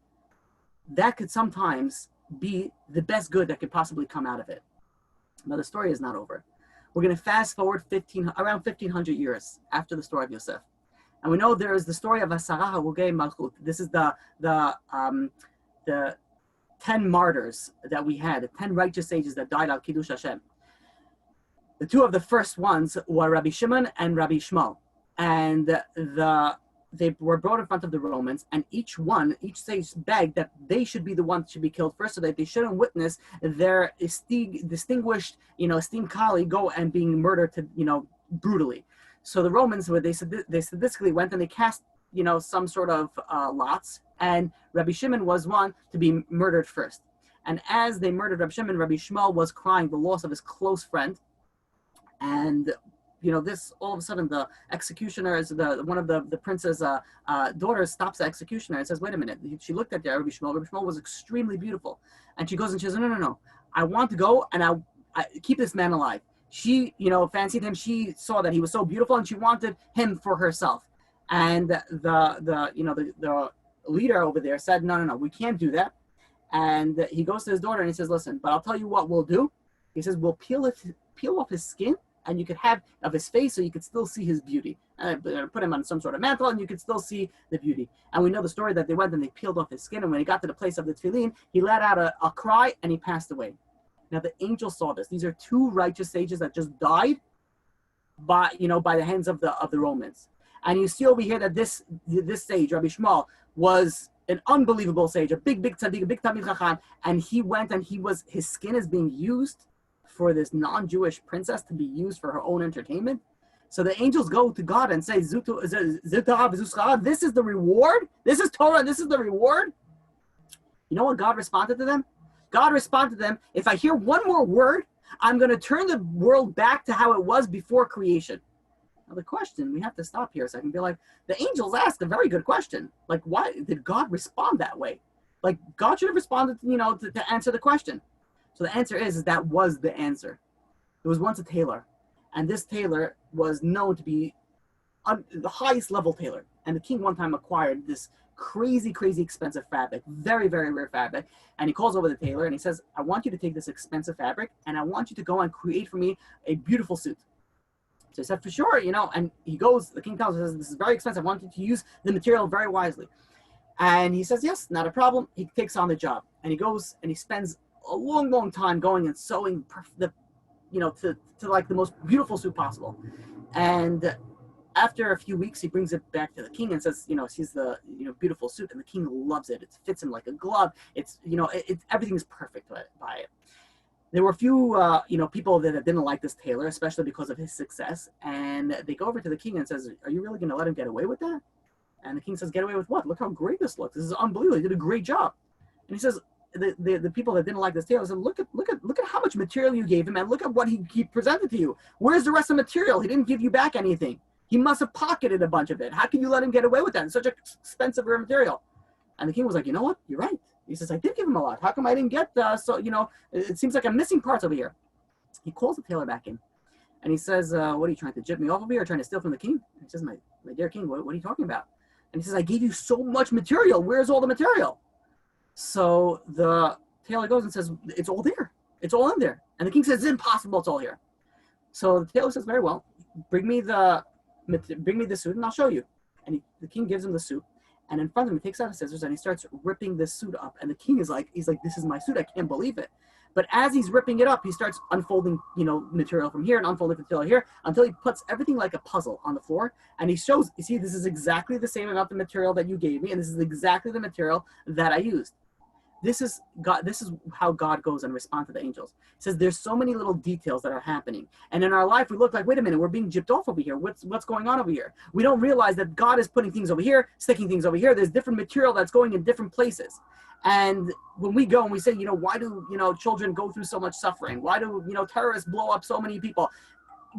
that could sometimes be the best good that could possibly come out of it. Now the story is not over. We're going to fast forward around 1500 years after the story of Yosef. And we know there is the story of Asara Harugei Malchut. This is the 10 martyrs that we had, the 10 righteous sages that died al Kiddush Hashem. The two of the first ones were Rabbi Shimon and Rabbi Shmuel. And they were brought in front of the Romans, and each sage begged that they should be the ones that should be killed first, so that they shouldn't witness their distinguished, esteemed colleague go and being murdered brutally. So the Romans, they sadistically went and they cast, some sort of lots, and Rabbi Shimon was one to be murdered first. And as they murdered Rabbi Shimon, Rabbi Shmuel was crying the loss of his close friend, and this all of a sudden the executioner, one of the prince's daughters stops the executioner and says, "Wait a minute." She looked at Rabbi Shmuel. Rabbi Shmuel was extremely beautiful, and she goes and she says, "No. I want to go and I keep this man alive." She, fancied him. She saw that he was so beautiful, and she wanted him for herself. And the leader over there said, "No, we can't do that." And he goes to his daughter and he says, "Listen, but I'll tell you what we'll do." He says, "We'll peel off his skin, and you could have of his face, so you could still see his beauty. Put him on some sort of mantle, and you could still see the beauty." And we know the story that they went and they peeled off his skin, and when he got to the place of the tefillin, he let out a cry, and he passed away. Now the angel saw this. These are two righteous sages that just died by the hands of the Romans. And you see over here that this sage, Rabbi Shmuel, was an unbelievable sage, a big tzaddik, a big Talmid Chacham, and he went and his skin is being used for this non-Jewish princess to be used for her own entertainment. So the angels go to God and say, "This is the reward? This is Torah, this is the reward?" You know what God responded to them? God responded to them, "If I hear one more word, I'm going to turn the world back to how it was before creation." Now the question, we have to stop here a second and be like, the angels asked a very good question. Like, why did God respond that way? Like, God should have responded, to answer the question. So the answer is that was the answer. There was once a tailor, and this tailor was known to be the highest level tailor. And the king one time acquired this crazy expensive fabric, very, very rare fabric. And he calls over the tailor and he says, "I want you to take this expensive fabric and I want you to go and create for me a beautiful suit." So he said, "For sure, and he goes, the king tells him, "This is very expensive. I want you to use the material very wisely." And he says, "Yes, not a problem." He takes on the job and he goes and he spends a long time going and sewing to like the most beautiful suit possible. And after a few weeks, he brings it back to the king and says, sees the beautiful suit, and the king loves it. It fits him like a glove. It's everything is perfect by it. There were a few people that didn't like this tailor, especially because of his success, and they go over to the king and says, "Are you really going to let him get away with that?" And the king says, "Get away with what? Look how great this looks. This is unbelievable. He did a great job." And he says, the people that didn't like this tailor said, look at how much material you gave him, and look at what he presented to you. Where's the rest of the material? He didn't give you back anything. He must have pocketed a bunch of it. How can you let him get away with that? It's such expensive rare material." And the king was like, "You know what? You're right." He says, "I did give him a lot. How come I didn't get it seems like I'm missing parts over here." He calls the tailor back in, and he says, "What are you trying to jip me off over here, or trying to steal from the king?" And he says, my dear king, what are you talking about?" And he says, "I gave you so much material. Where's all the material?" So the tailor goes and says, "It's all there. It's all in there." And the king says, "It's impossible. It's all here." So the tailor says, "Very well. Bring me the suit and I'll show you." And the king gives him the suit. And in front of him, he takes out his scissors and he starts ripping this suit up. And the king is like, "This is my suit. I can't believe it." But as he's ripping it up, he starts unfolding, material from here and unfolding material here until he puts everything like a puzzle on the floor. And he shows, "You see, this is exactly the same amount of material that you gave me. And this is exactly the material that I used." This is God. This is how God goes and responds to the angels. He says there's so many little details that are happening, and in our life we look like, wait a minute, we're being gypped off over here. What's going on over here? We don't realize that God is putting things over here, sticking things over here. There's different material that's going in different places. And when we go and we say, why do children go through so much suffering? Why do terrorists blow up so many people?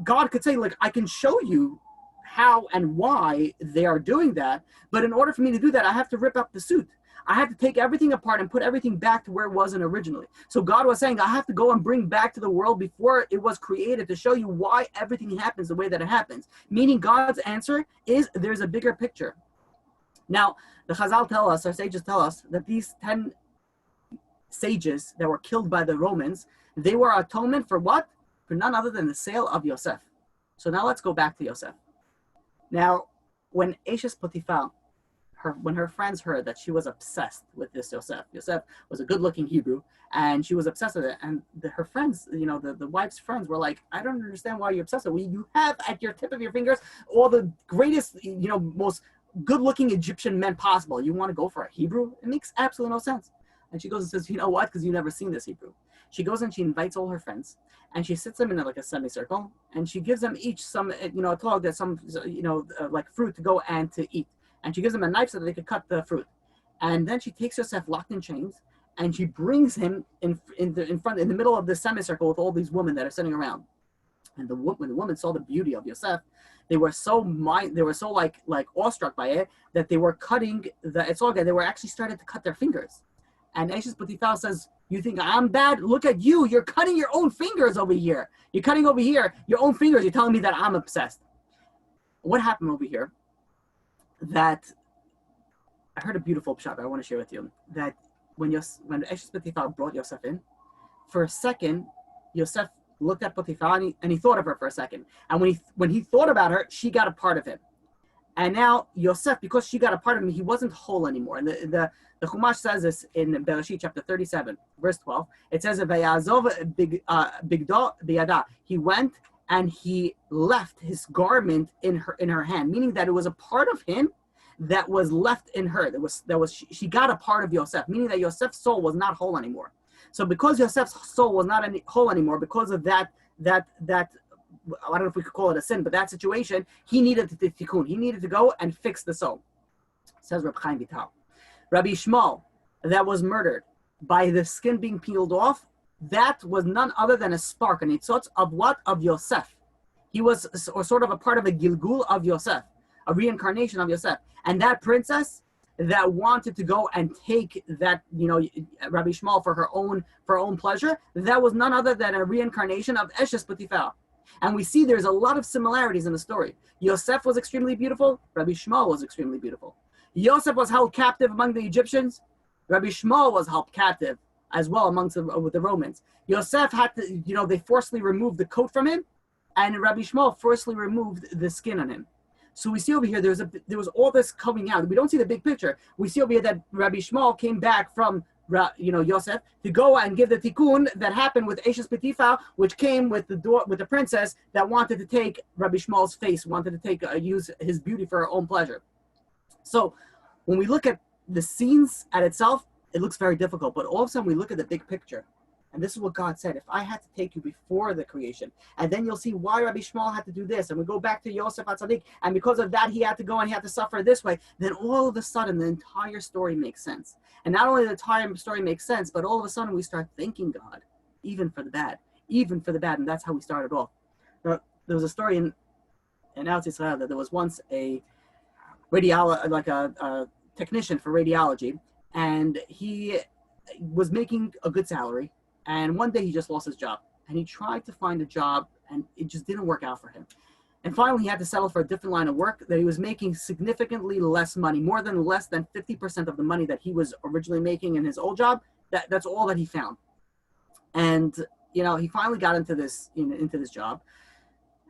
God could say, like, I can show you how and why they are doing that, but in order for me to do that, I have to rip up the suit. I have to take everything apart and put everything back to where it wasn't originally. So God was saying, I have to go and bring back to the world before it was created to show you why everything happens the way that it happens. Meaning God's answer is there's a bigger picture. Now, the Chazal tell us, our sages tell us, that these 10 sages that were killed by the Romans, they were atonement for what? For none other than the sale of Yosef. So now let's go back to Yosef. Now, when Eshes Potiphar, when her friends heard that she was obsessed with this Yosef was a good-looking Hebrew, and she was obsessed with it. And her friends, the wife's friends were like, I don't understand why you're obsessed with it. You have at your tip of your fingers all the greatest, most good-looking Egyptian men possible. You want to go for a Hebrew? It makes absolutely no sense. And she goes and says, you know what? Because you've never seen this Hebrew. She goes and she invites all her friends, and she sits them in like a semicircle, and she gives them each some, a talk that some, like fruit to go and to eat. And she gives them a knife so that they could cut the fruit. And then she takes Yosef locked in chains, and she brings him in the middle of the semicircle with all these women that are sitting around. And when the women saw the beauty of Yosef, they were so like awestruck by it that they were cutting they were actually starting to cut their fingers. And Eshes Potiphar says, you think I'm bad? Look at you. You're cutting your own fingers over here. You're cutting over here your own fingers. You're telling me that I'm obsessed. What happened over here? That I heard a beautiful pshat that I want to share with you. That when Eshes Potiphar brought Yosef in, for a second, Yosef looked at Potiphar and he thought of her for a second. And when he thought about her, she got a part of him. And now Yosef, because she got a part of him, he wasn't whole anymore. And the Chumash says this in Bereshit chapter 37, verse 12. It says, "Vayazov bigdo biyada." He went and he left his garment in her hand, meaning that it was a part of him that was left in her. She got a part of Yosef, meaning that Yosef's soul was not whole anymore. So because Yosef's soul was not whole anymore, because of that I don't know if we could call it a sin, but that situation, he needed the tikkun. He needed to go and fix the soul. Says Reb Chaim Vital. Rabbi Shmuel, that was murdered by the skin being peeled off, that was none other than a spark, and it's of what? Of Yosef. He was sort of a part of a Gilgul of Yosef, a reincarnation of Yosef. And that princess that wanted to go and take that, Rabbi Shmuel for her own pleasure, that was none other than a reincarnation of Eshes Potiphar. And we see there's a lot of similarities in the story. Yosef was extremely beautiful. Rabbi Shmuel was extremely beautiful. Yosef was held captive among the Egyptians. Rabbi Shmuel was held captive as well with the Romans. Yosef had to, they forcibly removed the coat from him, and Rabbi Shmuel forcibly removed the skin on him. So we see over here, there was all this coming out. We don't see the big picture. We see over here that Rabbi Shmuel came back from Yosef to go and give the tikkun that happened with Eshes Potiphar, which came with the princess that wanted to take Rabbi Shmuel's face, wanted to use his beauty for her own pleasure. So when we look at the scenes at itself, it looks very difficult. But all of a sudden we look at the big picture. And this is what God said. If I had to take you before the creation, and then you'll see why Rabbi Shmuel had to do this, and we go back to Yosef HaTzadik, and because of that he had to go and he had to suffer this way, then all of a sudden the entire story makes sense. And not only the entire story makes sense, but all of a sudden we start thanking God, even for the bad, and that's how we started off. Now, there was a story in Eretz Yisrael that there was once a a technician for radiology, and he was making a good salary. And one day he just lost his job, and he tried to find a job, and it just didn't work out for him. And finally, he had to settle for a different line of work that he was making significantly less money, less than 50% of the money that he was originally making in his old job. That's all that he found. And, he finally got into this job.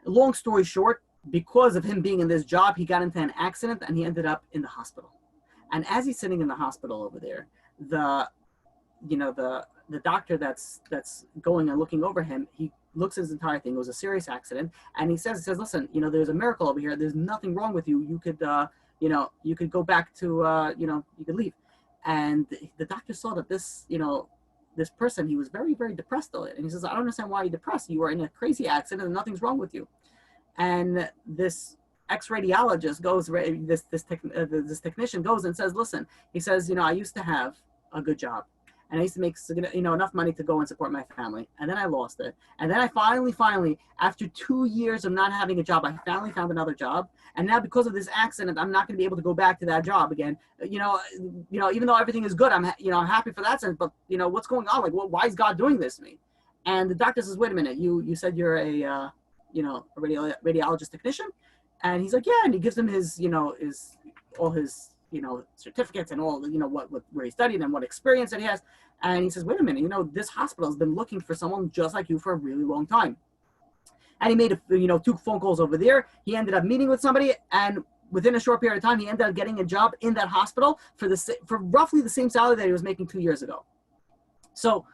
Long story short, because of him being in this job, he got into an accident and he ended up in the hospital. And as he's sitting in the hospital over there, the doctor that's going and looking over him, he looks at his entire thing. It was a serious accident, and he says, listen, there's a miracle over here. There's nothing wrong with you. You could, you could go back to, you could leave. And the doctor saw that this person, he was very, very depressed on it. And he says, I don't understand why you're depressed. You were in a crazy accident and nothing's wrong with you. And this ex-radiologist goes, this technician goes and says, listen, he says, I used to have a good job. And I used to make, enough money to go and support my family. And then I lost it. And then I finally, after 2 years of not having a job, I finally found another job. And now because of this accident, I'm not going to be able to go back to that job again. Even though everything is good, I'm happy for that sense. But, what's going on? Like, why is God doing this to me? And the doctor says, wait a minute, you said you're a radiologist technician? And he's like, yeah. And he gives him his, all his certificates and all, where he studied and what experience that he has. And he says, wait a minute, this hospital has been looking for someone just like you for a really long time. And he made, 2 phone calls over there. He ended up meeting with somebody, and within a short period of time, he ended up getting a job in that hospital for roughly the same salary that he was making 2 years ago. So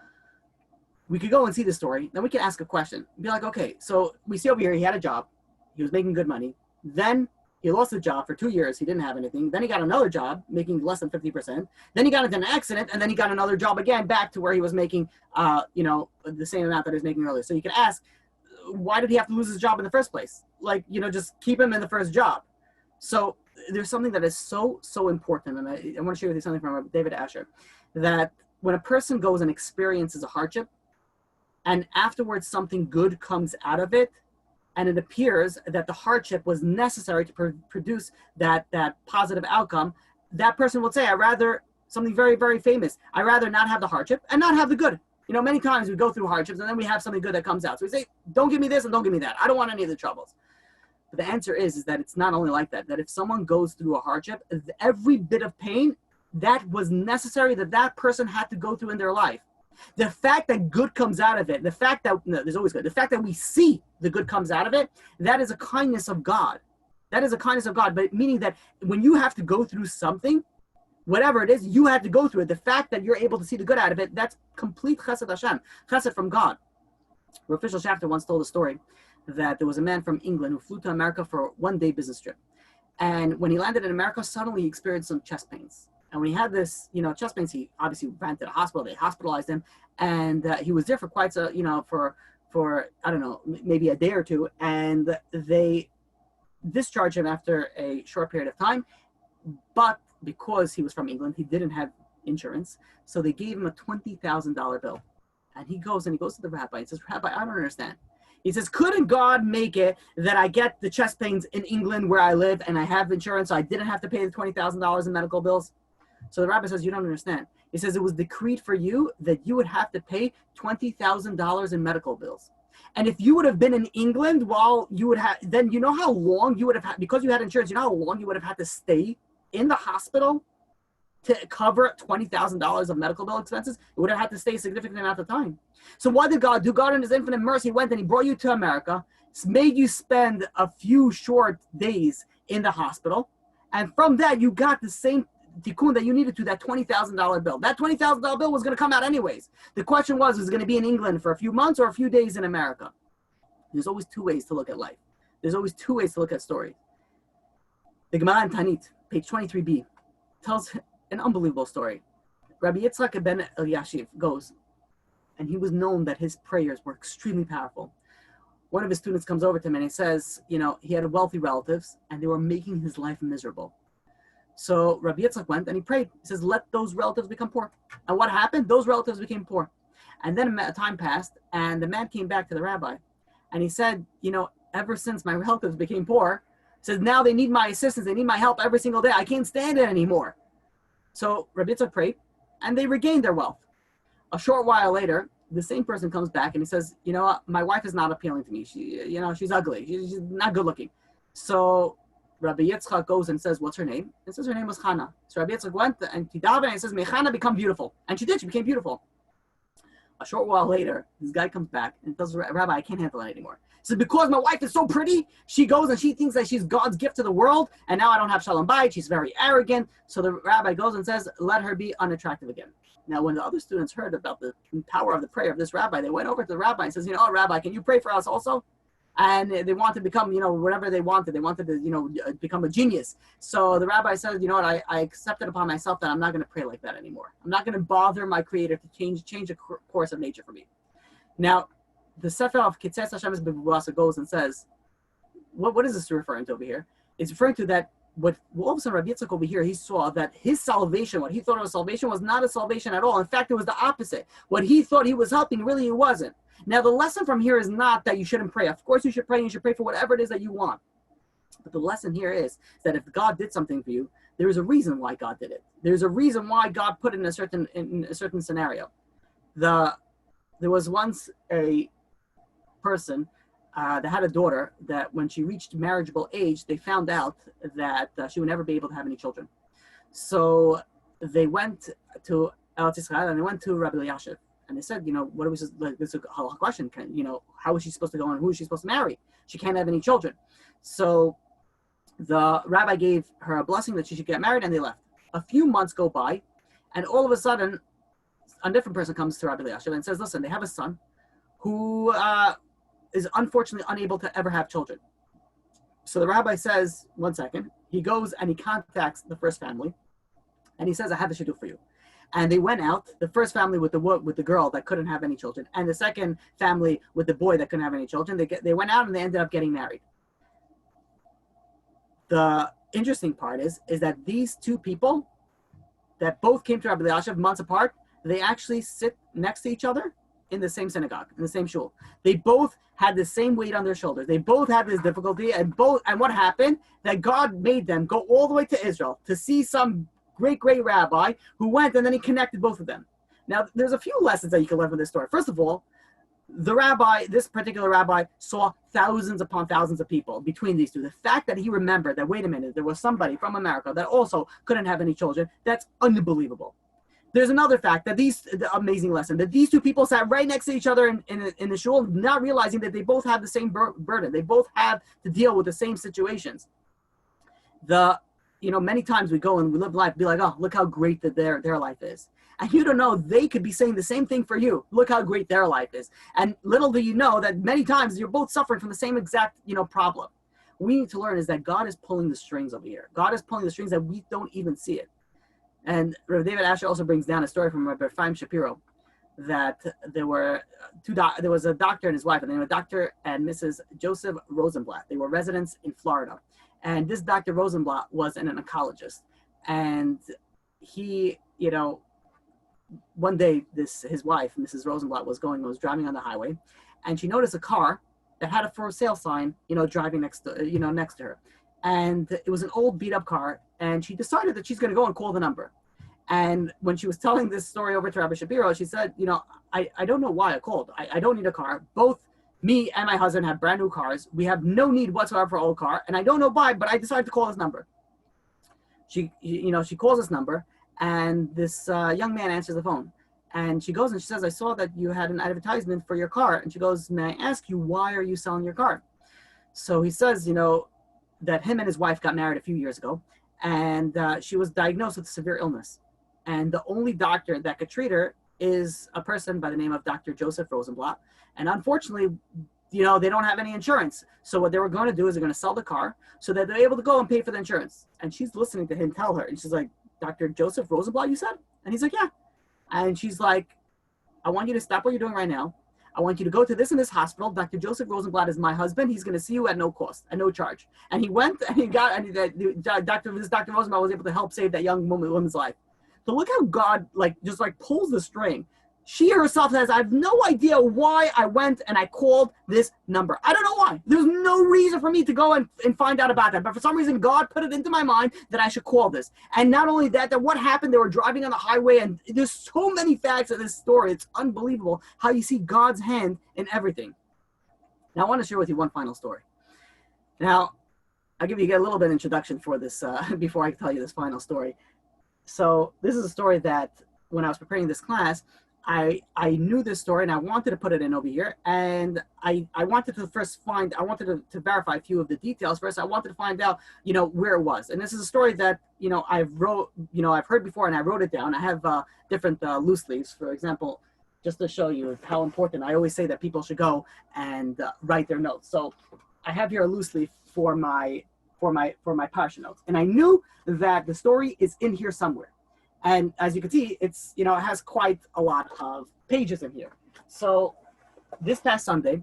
we could go and see the story. Then we can ask a question. Be like, okay, so we see over here, he had a job. He was making good money. Then he lost the job for 2 years. He didn't have anything. Then he got another job making less than 50%. Then he got into an accident, and then he got another job again back to where he was making, the same amount that he was making earlier. So you can ask, why did he have to lose his job in the first place? Just keep him in the first job. So there's something that is so, so important. And I want to share with you something from David Asher, that when a person goes and experiences a hardship, and afterwards something good comes out of it, and it appears that the hardship was necessary to produce that positive outcome, that person will say, I'd rather, something very, very famous, I'd rather not have the hardship and not have the good. Many times we go through hardships and then we have something good that comes out. So we say, don't give me this and don't give me that. I don't want any of the troubles. But the answer is that it's not only like that, that if someone goes through a hardship, every bit of pain that was necessary that person had to go through in their life. The fact that good comes out of it, the fact that, there's always good, the fact that we see the good comes out of it, that is a kindness of God. That is a kindness of God, but meaning that when you have to go through something, whatever it is, you had to go through it. The fact that you're able to see the good out of it, that's complete chesed Hashem, chesed from God. Rav Fishel Shafter once told a story that there was a man from England who flew to America for a one-day business trip. And when he landed in America, suddenly he experienced some chest pains. And when he had this, chest pains, he obviously ran to the hospital. They hospitalized him. And he was there for quite for I don't know, maybe a day or two. And they discharged him after a short period of time. But because he was from England, he didn't have insurance. So they gave him a $20,000 bill. And he goes to the rabbi and says, Rabbi, I don't understand. He says, couldn't God make it that I get the chest pains in England where I live and I have insurance, so I didn't have to pay the $20,000 in medical bills? So the rabbi says, you don't understand. He says, it was decreed for you that you would have to pay $20,000 in medical bills. And if you would have been in England while you would have, then you know how long you would have had, because you had insurance, you know how long you would have had to stay in the hospital to cover $20,000 of medical bill expenses? It would have had to stay a significant amount of time. So what did God do? God in his infinite mercy went and he brought you to America, made you spend a few short days in the hospital. And from that, you got the same tikkun that you needed to that $20,000 bill. That $20,000 bill was going to come out anyways. The question was it going to be in England for a few months or a few days in America? There's always two ways to look at life. There's always two ways to look at stories. The Gemara in Tanit, page 23b, tells an unbelievable story. Rabbi Yitzchak ben Eliashiv goes, and he was known that his prayers were extremely powerful. One of his students comes over to him and he says, he had wealthy relatives and they were making his life miserable. So Rabbi Yitzchak went and he prayed. He says, let those relatives become poor. And what happened? Those relatives became poor. And then a time passed and the man came back to the rabbi and he said, ever since my relatives became poor, he says, now they need my assistance. They need my help every single day. I can't stand it anymore. So Rabbi Yitzchak prayed and they regained their wealth. A short while later, the same person comes back and he says, my wife is not appealing to me. She's ugly. She's not good looking. So Rabbi Yitzchak goes and says, what's her name? And says her name was Chana. So Rabbi Yitzchak went and he davened and he says, may Chana become beautiful. And she did. She became beautiful. A short while later, this guy comes back and tells Rabbi, I can't handle it anymore. He says, because my wife is so pretty, she goes and she thinks that she's God's gift to the world. And now I don't have shalom bayit. She's very arrogant. So the rabbi goes and says, let her be unattractive again. Now, when the other students heard about the power of the prayer of this rabbi, they went over to the rabbi and says, Rabbi, can you pray for us also? And they wanted to become, whatever they wanted. They wanted to, become a genius. So the rabbi said, I accepted upon myself that I'm not going to pray like that anymore. I'm not going to bother my creator to change the course of nature for me. Now, the Sefer of Kitzes Hashem B'Buasa goes and says, what is this referring to over here? It's referring to that what all of a sudden Rabbi Yitzchak over here, he saw that his salvation, what he thought was salvation, was not a salvation at all. In fact, it was the opposite. What he thought he was helping, really he wasn't. Now, the lesson from here is not that you shouldn't pray. Of course you should pray, and you should pray for whatever it is that you want. But the lesson here is that if God did something for you, there is a reason why God did it. There's a reason why God put it in a certain scenario. There was once a person that had a daughter that when she reached marriageable age, they found out that she would never be able to have any children. So they went to Eretz Israel and they went to Rabbi Yehoshua and they said, what are we like? This is a halakha question. How is she supposed to go and who is she supposed to marry? She can't have any children. So the rabbi gave her a blessing that she should get married, and they left. A few months go by, and all of a sudden, a different person comes to Rabbi Yehoshua and says, listen, they have a son who is unfortunately unable to ever have children. So the rabbi says, 1 second. He goes and he contacts the first family, and he says, I have a shidduch for you. And they went out, the first family with the girl that couldn't have any children, and the second family with the boy that couldn't have any children. They went out and they ended up getting married. The interesting part is that these two people that both came to Rabbi Yehoshua months apart, they actually sit next to each other in the same synagogue, in the same shul. They both had the same weight on their shoulders. They both had this difficulty, and what happened? That God made them go all the way to Israel to see some great rabbi who went, and then he connected both of them. Now, there's a few lessons that you can learn from this story. First of all, this particular rabbi saw thousands upon thousands of people between these two. The fact that he remembered that, wait a minute, there was somebody from America that also couldn't have any children, that's unbelievable. There's another fact that the amazing lesson, that these two people sat right next to each other in the shul, not realizing that they both have the same burden. They both have to deal with the same situations. Many times we go and we live life, be like, oh, look how great that their life is. And you don't know, they could be saying the same thing for you. Look how great their life is. And little do you know that many times you're both suffering from the same exact, problem. What we need to learn is that God is pulling the strings over here. God is pulling the strings that we don't even see it. And Rabbi David Asher also brings down a story from Rabbi Chaim Shapiro that there was a doctor and his wife, and they were Dr. and Mrs. Joseph Rosenblatt. They were residents in Florida. And this Dr. Rosenblatt was an oncologist. And he, one day his wife, Mrs. Rosenblatt, was driving on the highway, and she noticed a car that had a for sale sign, driving next to her. And it was an old beat up car, and she decided that she's going to go and call the number. And when she was telling this story over to Rabbi Shapiro, she said, I don't know why I called. I don't need a car. Both me and my husband have brand new cars. We have no need whatsoever for an old car. And I don't know why, but I decided to call this number. She calls this number, and this young man answers the phone. And she goes and she says, I saw that you had an advertisement for your car. And she goes, may I ask you, why are you selling your car? So he says, that him and his wife got married a few years ago, and she was diagnosed with severe illness. And the only doctor that could treat her is a person by the name of Dr. Joseph Rosenblatt. And unfortunately, they don't have any insurance. So what they were going to do is they're going to sell the car so that they're able to go and pay for the insurance. And she's listening to him tell her, and she's like, Dr. Joseph Rosenblatt, you said? And he's like, yeah. And she's like, I want you to stop what you're doing right now. I want you to go to this and this hospital. Dr. Joseph Rosenblatt is my husband. He's going to see you at no cost, at no charge. And he went and Dr. Rosenblatt was able to help save that young woman's life. So look how God just pulls the string. She herself says, I have no idea why I went and I called this number. I don't know why. There's no reason for me to go and find out about that. But for some reason, God put it into my mind that I should call this. And not only that what happened, they were driving on the highway, and there's so many facts of this story. It's unbelievable how you see God's hand in everything. Now, I want to share with you one final story. Now, I'll give you a little bit of introduction for this before I tell you this final story. So this is a story that when I was preparing this class, I knew this story and I wanted to put it in over here. And I wanted to to verify a few of the details first. I wanted to find out, where it was. And this is a story that, I've heard before and I wrote it down. I have different loose leaves, for example, just to show you how important. I always say that people should go and write their notes. So I have here a loose leaf for my parsha notes. And I knew that the story is in here somewhere. And as you can see, it's, it has quite a lot of pages in here. So this past Sunday,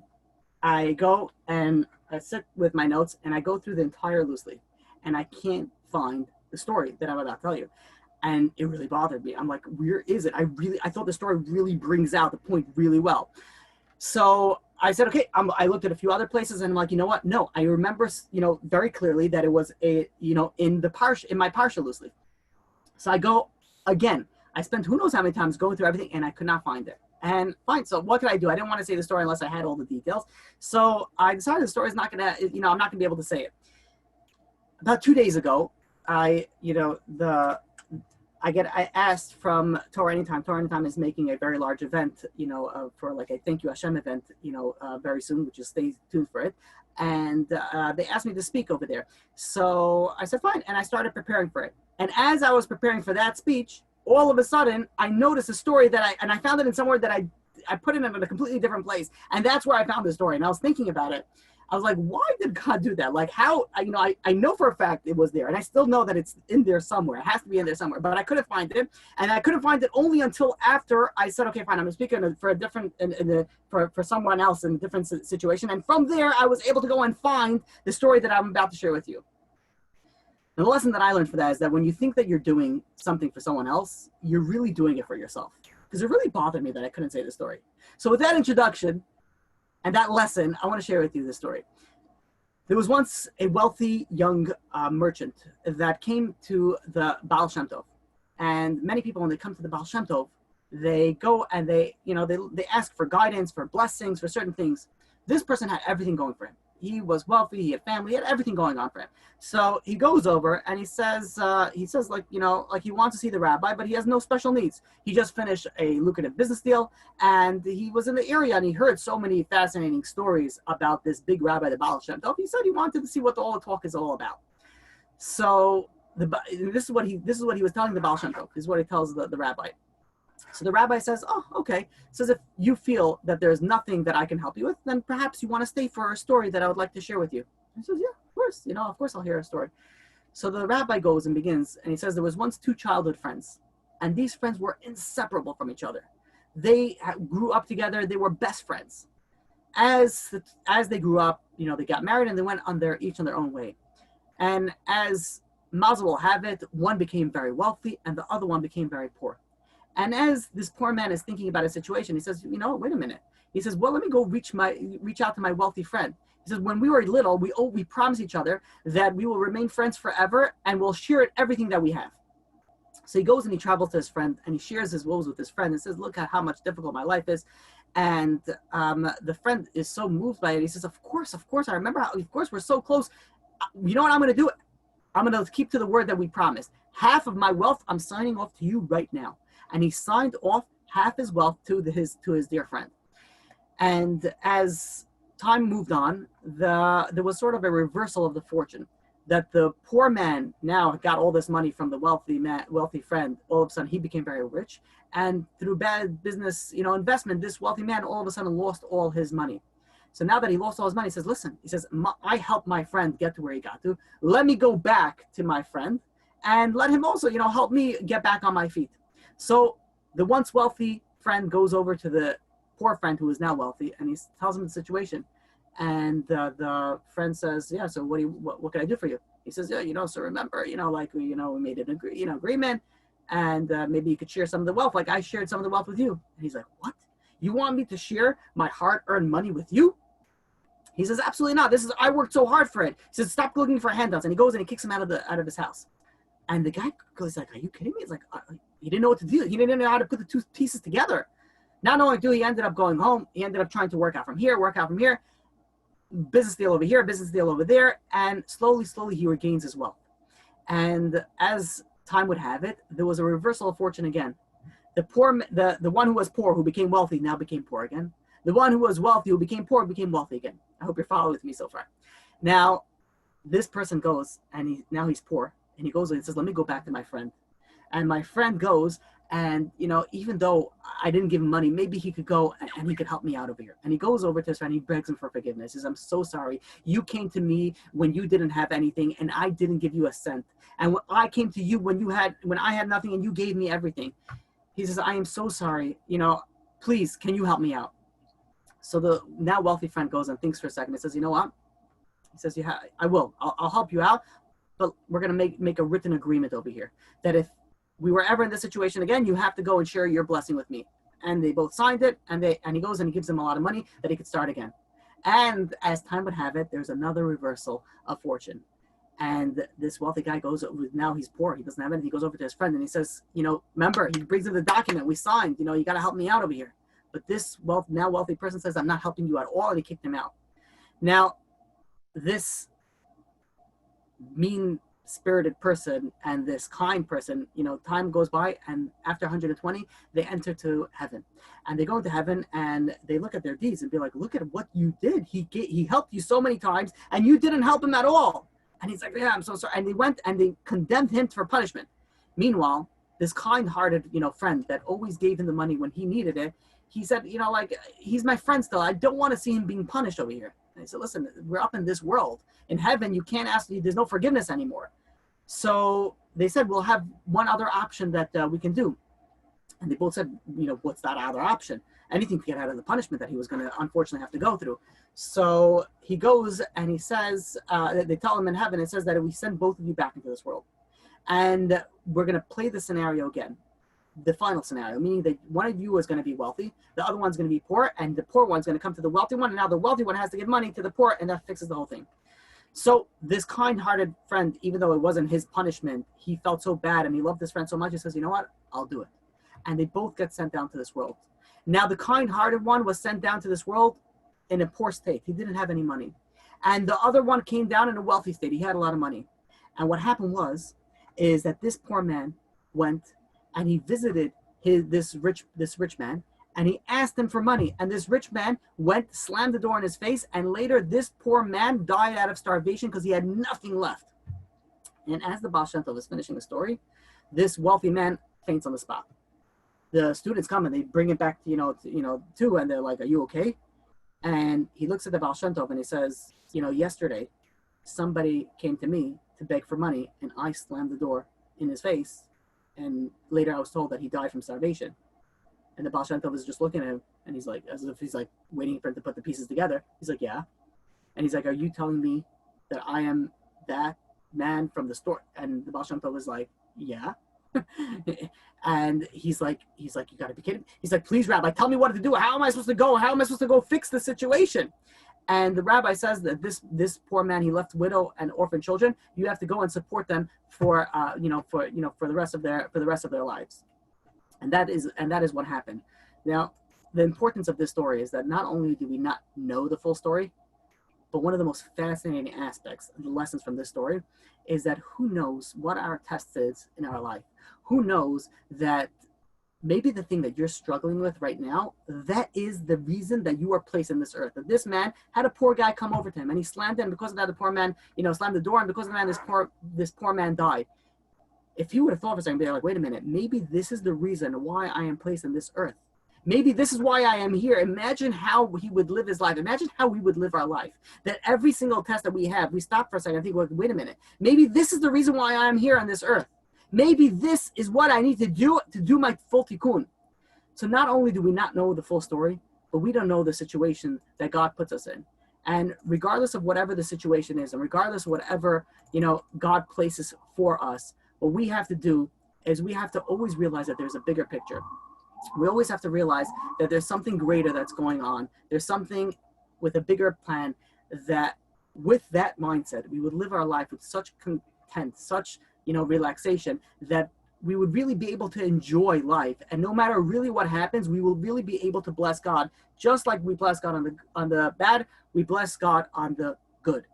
I go and I sit with my notes and I go through the entire loose leaf, and I can't find the story that I'm about to tell you. And it really bothered me. I'm like, where is it? I thought the story really brings out the point really well. So I said, okay, I looked at a few other places and I'm like, you know what? No, I remember, very clearly that it was in my parsha loose leaf. So I go again. I spent who knows how many times going through everything and I could not find it. And fine, so what could I do? I didn't want to say the story unless I had all the details. So I decided the story is not gonna, I'm not gonna be able to say it. About 2 days ago, the I asked from Torah Anytime. Torah Anytime is making a very large event, for like a Thank You Hashem event, very soon, which is stay tuned for it. And they asked me to speak over there. So I said, fine. And I started preparing for it. And as I was preparing for that speech, all of a sudden, I noticed a story that I found it in somewhere that I put it in a completely different place. And that's where I found the story. And I was thinking about it. I was like, why did God do that? Like how, I know for a fact it was there. And I still know that it's in there somewhere. It has to be in there somewhere. But I couldn't find it. And I couldn't find it only until after I said, okay, fine, I'm speaking for a different, for someone else in a different situation. And from there, I was able to go and find the story that I'm about to share with you. And the lesson that I learned for that is that when you think that you're doing something for someone else, you're really doing it for yourself. Because it really bothered me that I couldn't say the story. So with that introduction and that lesson, I want to share with you this story. There was once a wealthy young merchant that came to the Baal Shem Tov. And many people, when they come to the Baal Shem Tov, they go and they ask for guidance, for blessings, for certain things. This person had everything going for him. He was wealthy, he had family, he had everything going on for him. So he goes over and he says like he wants to see the rabbi, but he has no special needs. He just finished a lucrative business deal and he was in the area and he heard so many fascinating stories about this big rabbi, the Baal Shem Tov. He said he wanted to see what all the talk is all about. So this is what he was telling the Baal Shem Tov. This is what he tells the rabbi. So the rabbi says, oh, okay. Says, if you feel that there's nothing that I can help you with, then perhaps you want to stay for a story that I would like to share with you. He says, yeah, of course I'll hear a story. So the rabbi goes and begins, and he says, there was once two childhood friends, and these friends were inseparable from each other. They grew up together. They were best friends. As they grew up, they got married and they went each on their own way. And as Mazel will have it, one became very wealthy and the other one became very poor. And as this poor man is thinking about his situation, he says, wait a minute. He says, well, let me go reach out to my wealthy friend. He says, when we were little, we promised each other that we will remain friends forever and we'll share everything that we have. So he goes and he travels to his friend and he shares his woes with his friend and says, look at how much difficult my life is. And the friend is so moved by it. He says, of course, I remember how, of course, we're so close. You know what I'm going to do? I'm going to keep to the word that we promised. Half of my wealth, I'm signing off to you right now. And he signed off half his wealth to his dear friend. And as time moved on, there was sort of a reversal of the fortune, that the poor man now got all this money from the wealthy friend. All of a sudden, he became very rich. And through bad business, investment, this wealthy man all of a sudden lost all his money. So now that he lost all his money, he says, listen, I helped my friend get to where he got to. Let me go back to my friend and let him also, help me get back on my feet. So the once wealthy friend goes over to the poor friend who is now wealthy, and he tells him the situation. And the friend says, yeah, so what can I do for you? He says, yeah, so remember, we made an agreement, and maybe you could share some of the wealth, like I shared some of the wealth with you. And he's like, what? You want me to share my hard-earned money with you? He says, absolutely not. I worked so hard for it. He says, stop looking for handouts. And he goes and he kicks him out of his house. And the guy goes like, are you kidding me? He's like, he didn't know what to do. He didn't know how to put the two pieces together. Not only do he ended up going home, he ended up trying to work out from here. Business deal over here, business deal over there. And slowly, he regains his wealth. And as time would have it, there was a reversal of fortune again. The one who was poor, who became wealthy, now became poor again. The one who was wealthy, who became poor, became wealthy again. I hope you're following with me so far. Now, this person goes, and now he's poor. And he goes and says, let me go back to my friend. And my friend goes, and, even though I didn't give him money, maybe he could go and he could help me out over here. And he goes over to his friend, he begs him for forgiveness. He says, I'm so sorry. You came to me when you didn't have anything, and I didn't give you a cent. And I came to you when I had nothing, and you gave me everything. He says, I am so sorry. Please, can you help me out? So the now wealthy friend goes and thinks for a second. He says, you know what? He says, I will. I'll help you out. But we're going to make a written agreement over here that if we were ever in this situation again, you have to go and share your blessing with me. And they both signed it, and he goes and he gives him a lot of money that he could start again. And as time would have it, there's another reversal of fortune. And this wealthy guy goes, now he's poor. He doesn't have anything. He goes over to his friend and he says, remember, he brings him the document we signed, you got to help me out over here. But this now wealthy person says, I'm not helping you at all. And he kicked him out. Now, this mean spirited person and this kind person, time goes by, and after 120, they enter to heaven. And they go into heaven and they look at their deeds and be like, look at what you did. He helped you so many times and you didn't help him at all. And he's like, yeah, I'm so sorry. And they went and they condemned him for punishment. Meanwhile, this kind-hearted, friend that always gave him the money when he needed it, he said, he's my friend still. I don't want to see him being punished over here. And I said, listen, we're up in this world. In heaven, you can't ask, there's no forgiveness anymore. So they said, we'll have one other option that we can do. And they both said, what's that other option? Anything to get out of the punishment that he was going to unfortunately have to go through. So he goes and he says, they tell him in heaven, it says that we send both of you back into this world. And we're going to play the scenario again. The final scenario, meaning that one of you is going to be wealthy, the other one's going to be poor, and the poor one's going to come to the wealthy one, and now the wealthy one has to give money to the poor, and that fixes the whole thing. So this kind-hearted friend, even though it wasn't his punishment, he felt so bad and he loved this friend so much, he says, you know what, I'll do it. And they both get sent down to this world. Now the kind-hearted one was sent down to this world in a poor state. He didn't have any money. And the other one came down in a wealthy state. He had a lot of money. And what happened is that this poor man went and he visited this rich man, and he asked him for money. And this rich man went, slammed the door in his face, and later this poor man died out of starvation because he had nothing left. And as the Baal Shem Tov is finishing the story, this wealthy man faints on the spot. The students come and they bring him back, too, and they're like, "Are you okay?" And he looks at the Baal Shem Tov and he says, yesterday somebody came to me to beg for money, and I slammed the door in his face. And later I was told that he died from starvation. And the Baal Shem Tov is just looking at him, and he's like, as if he's like waiting for him to put the pieces together. He's like, yeah. And he's like, are you telling me that I am that man from the story? And the Baal Shem Tov is like, yeah. And he's like, you gotta be kidding. He's like, please, Rabbi, tell me what to do. How am I supposed to go? How am I supposed to go fix the situation? And the rabbi says that this poor man, he left widow and orphan children. You have to go and support them for the rest of their lives. And that is what happened. Now, the importance of this story is that not only do we not know the full story, but one of the most fascinating aspects of the lessons from this story is that who knows what our test is in our life? Who knows that maybe the thing that you're struggling with right now, that is the reason that you are placed in this earth. That this man had a poor guy come over to him and he slammed him. Because of that, the poor man, slammed the door, and because of that, this poor man died. If he would have thought for a second, be like, wait a minute, maybe this is the reason why I am placed in this earth. Maybe this is why I am here. Imagine how he would live his life. Imagine how we would live our life. That every single test that we have, we stop for a second and think, well, wait a minute, maybe this is the reason why I am here on this earth. Maybe this is what I need to do my full tikkun. So not only do we not know the full story, but we don't know the situation that God puts us in. And regardless of whatever the situation is, and regardless of whatever, God places for us, what we have to do is we have to always realize that there's a bigger picture. We always have to realize that there's something greater that's going on. There's something with a bigger plan, that with that mindset, we would live our life with such content, such relaxation, that we would really be able to enjoy life. And no matter really what happens, we will really be able to bless God. Just like we bless God on the bad, we bless God on the good.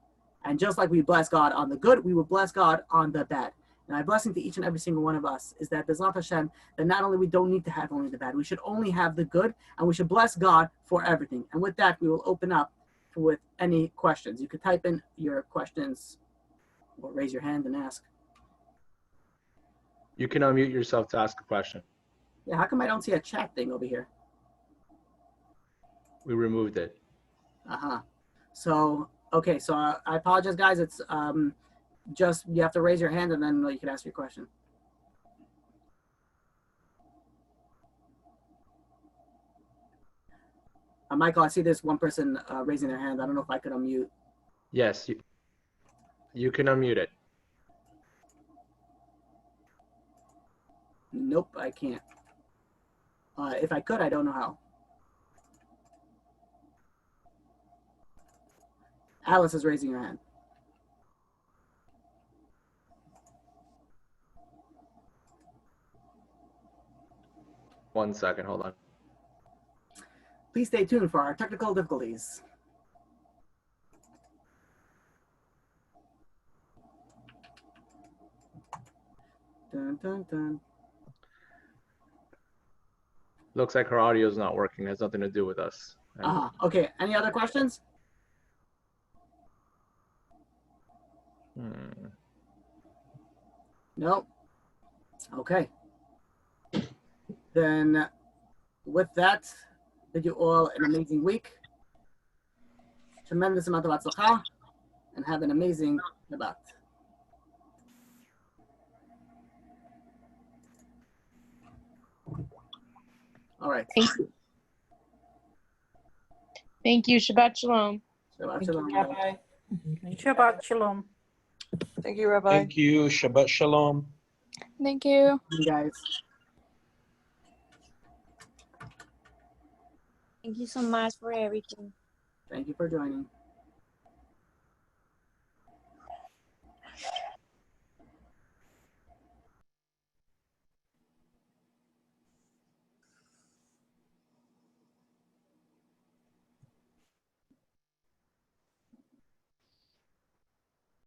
And just like we bless God on the good, we will bless God on the bad. And my blessing to each and every single one of us is that B'ezrat Hashem, that not only we don't need to have only the bad, we should only have the good, and we should bless God for everything. And with that, we will open up with any questions. You could type in your questions or raise your hand and ask. You can unmute yourself to ask a question. Yeah, how come I don't see a chat thing over here? We removed it. So, okay, so I apologize, guys. It's just, you have to raise your hand and then you can ask your question. Michael, I see there's one person raising their hand. I don't know if I could unmute. Yes, you can unmute it. Nope, I can't. If I could, I don't know how. Alice is raising her hand. One second, hold on. Please stay tuned for our technical difficulties. Dun, dun, dun. Looks like her audio is not working. It has nothing to do with us. Okay. Any other questions? No. Okay. Then, with that, bid you all an amazing week. Tremendous amount of atzlacha, and have an amazing Shabbat. All right. Thank you. Shabbat shalom. Shabbat Thank shalom. you, Rabbi. Shabbat shalom. Thank you, Rabbi. Thank you. Shabbat shalom. Thank you. You guys. Thank you so much for everything. Thank you for joining.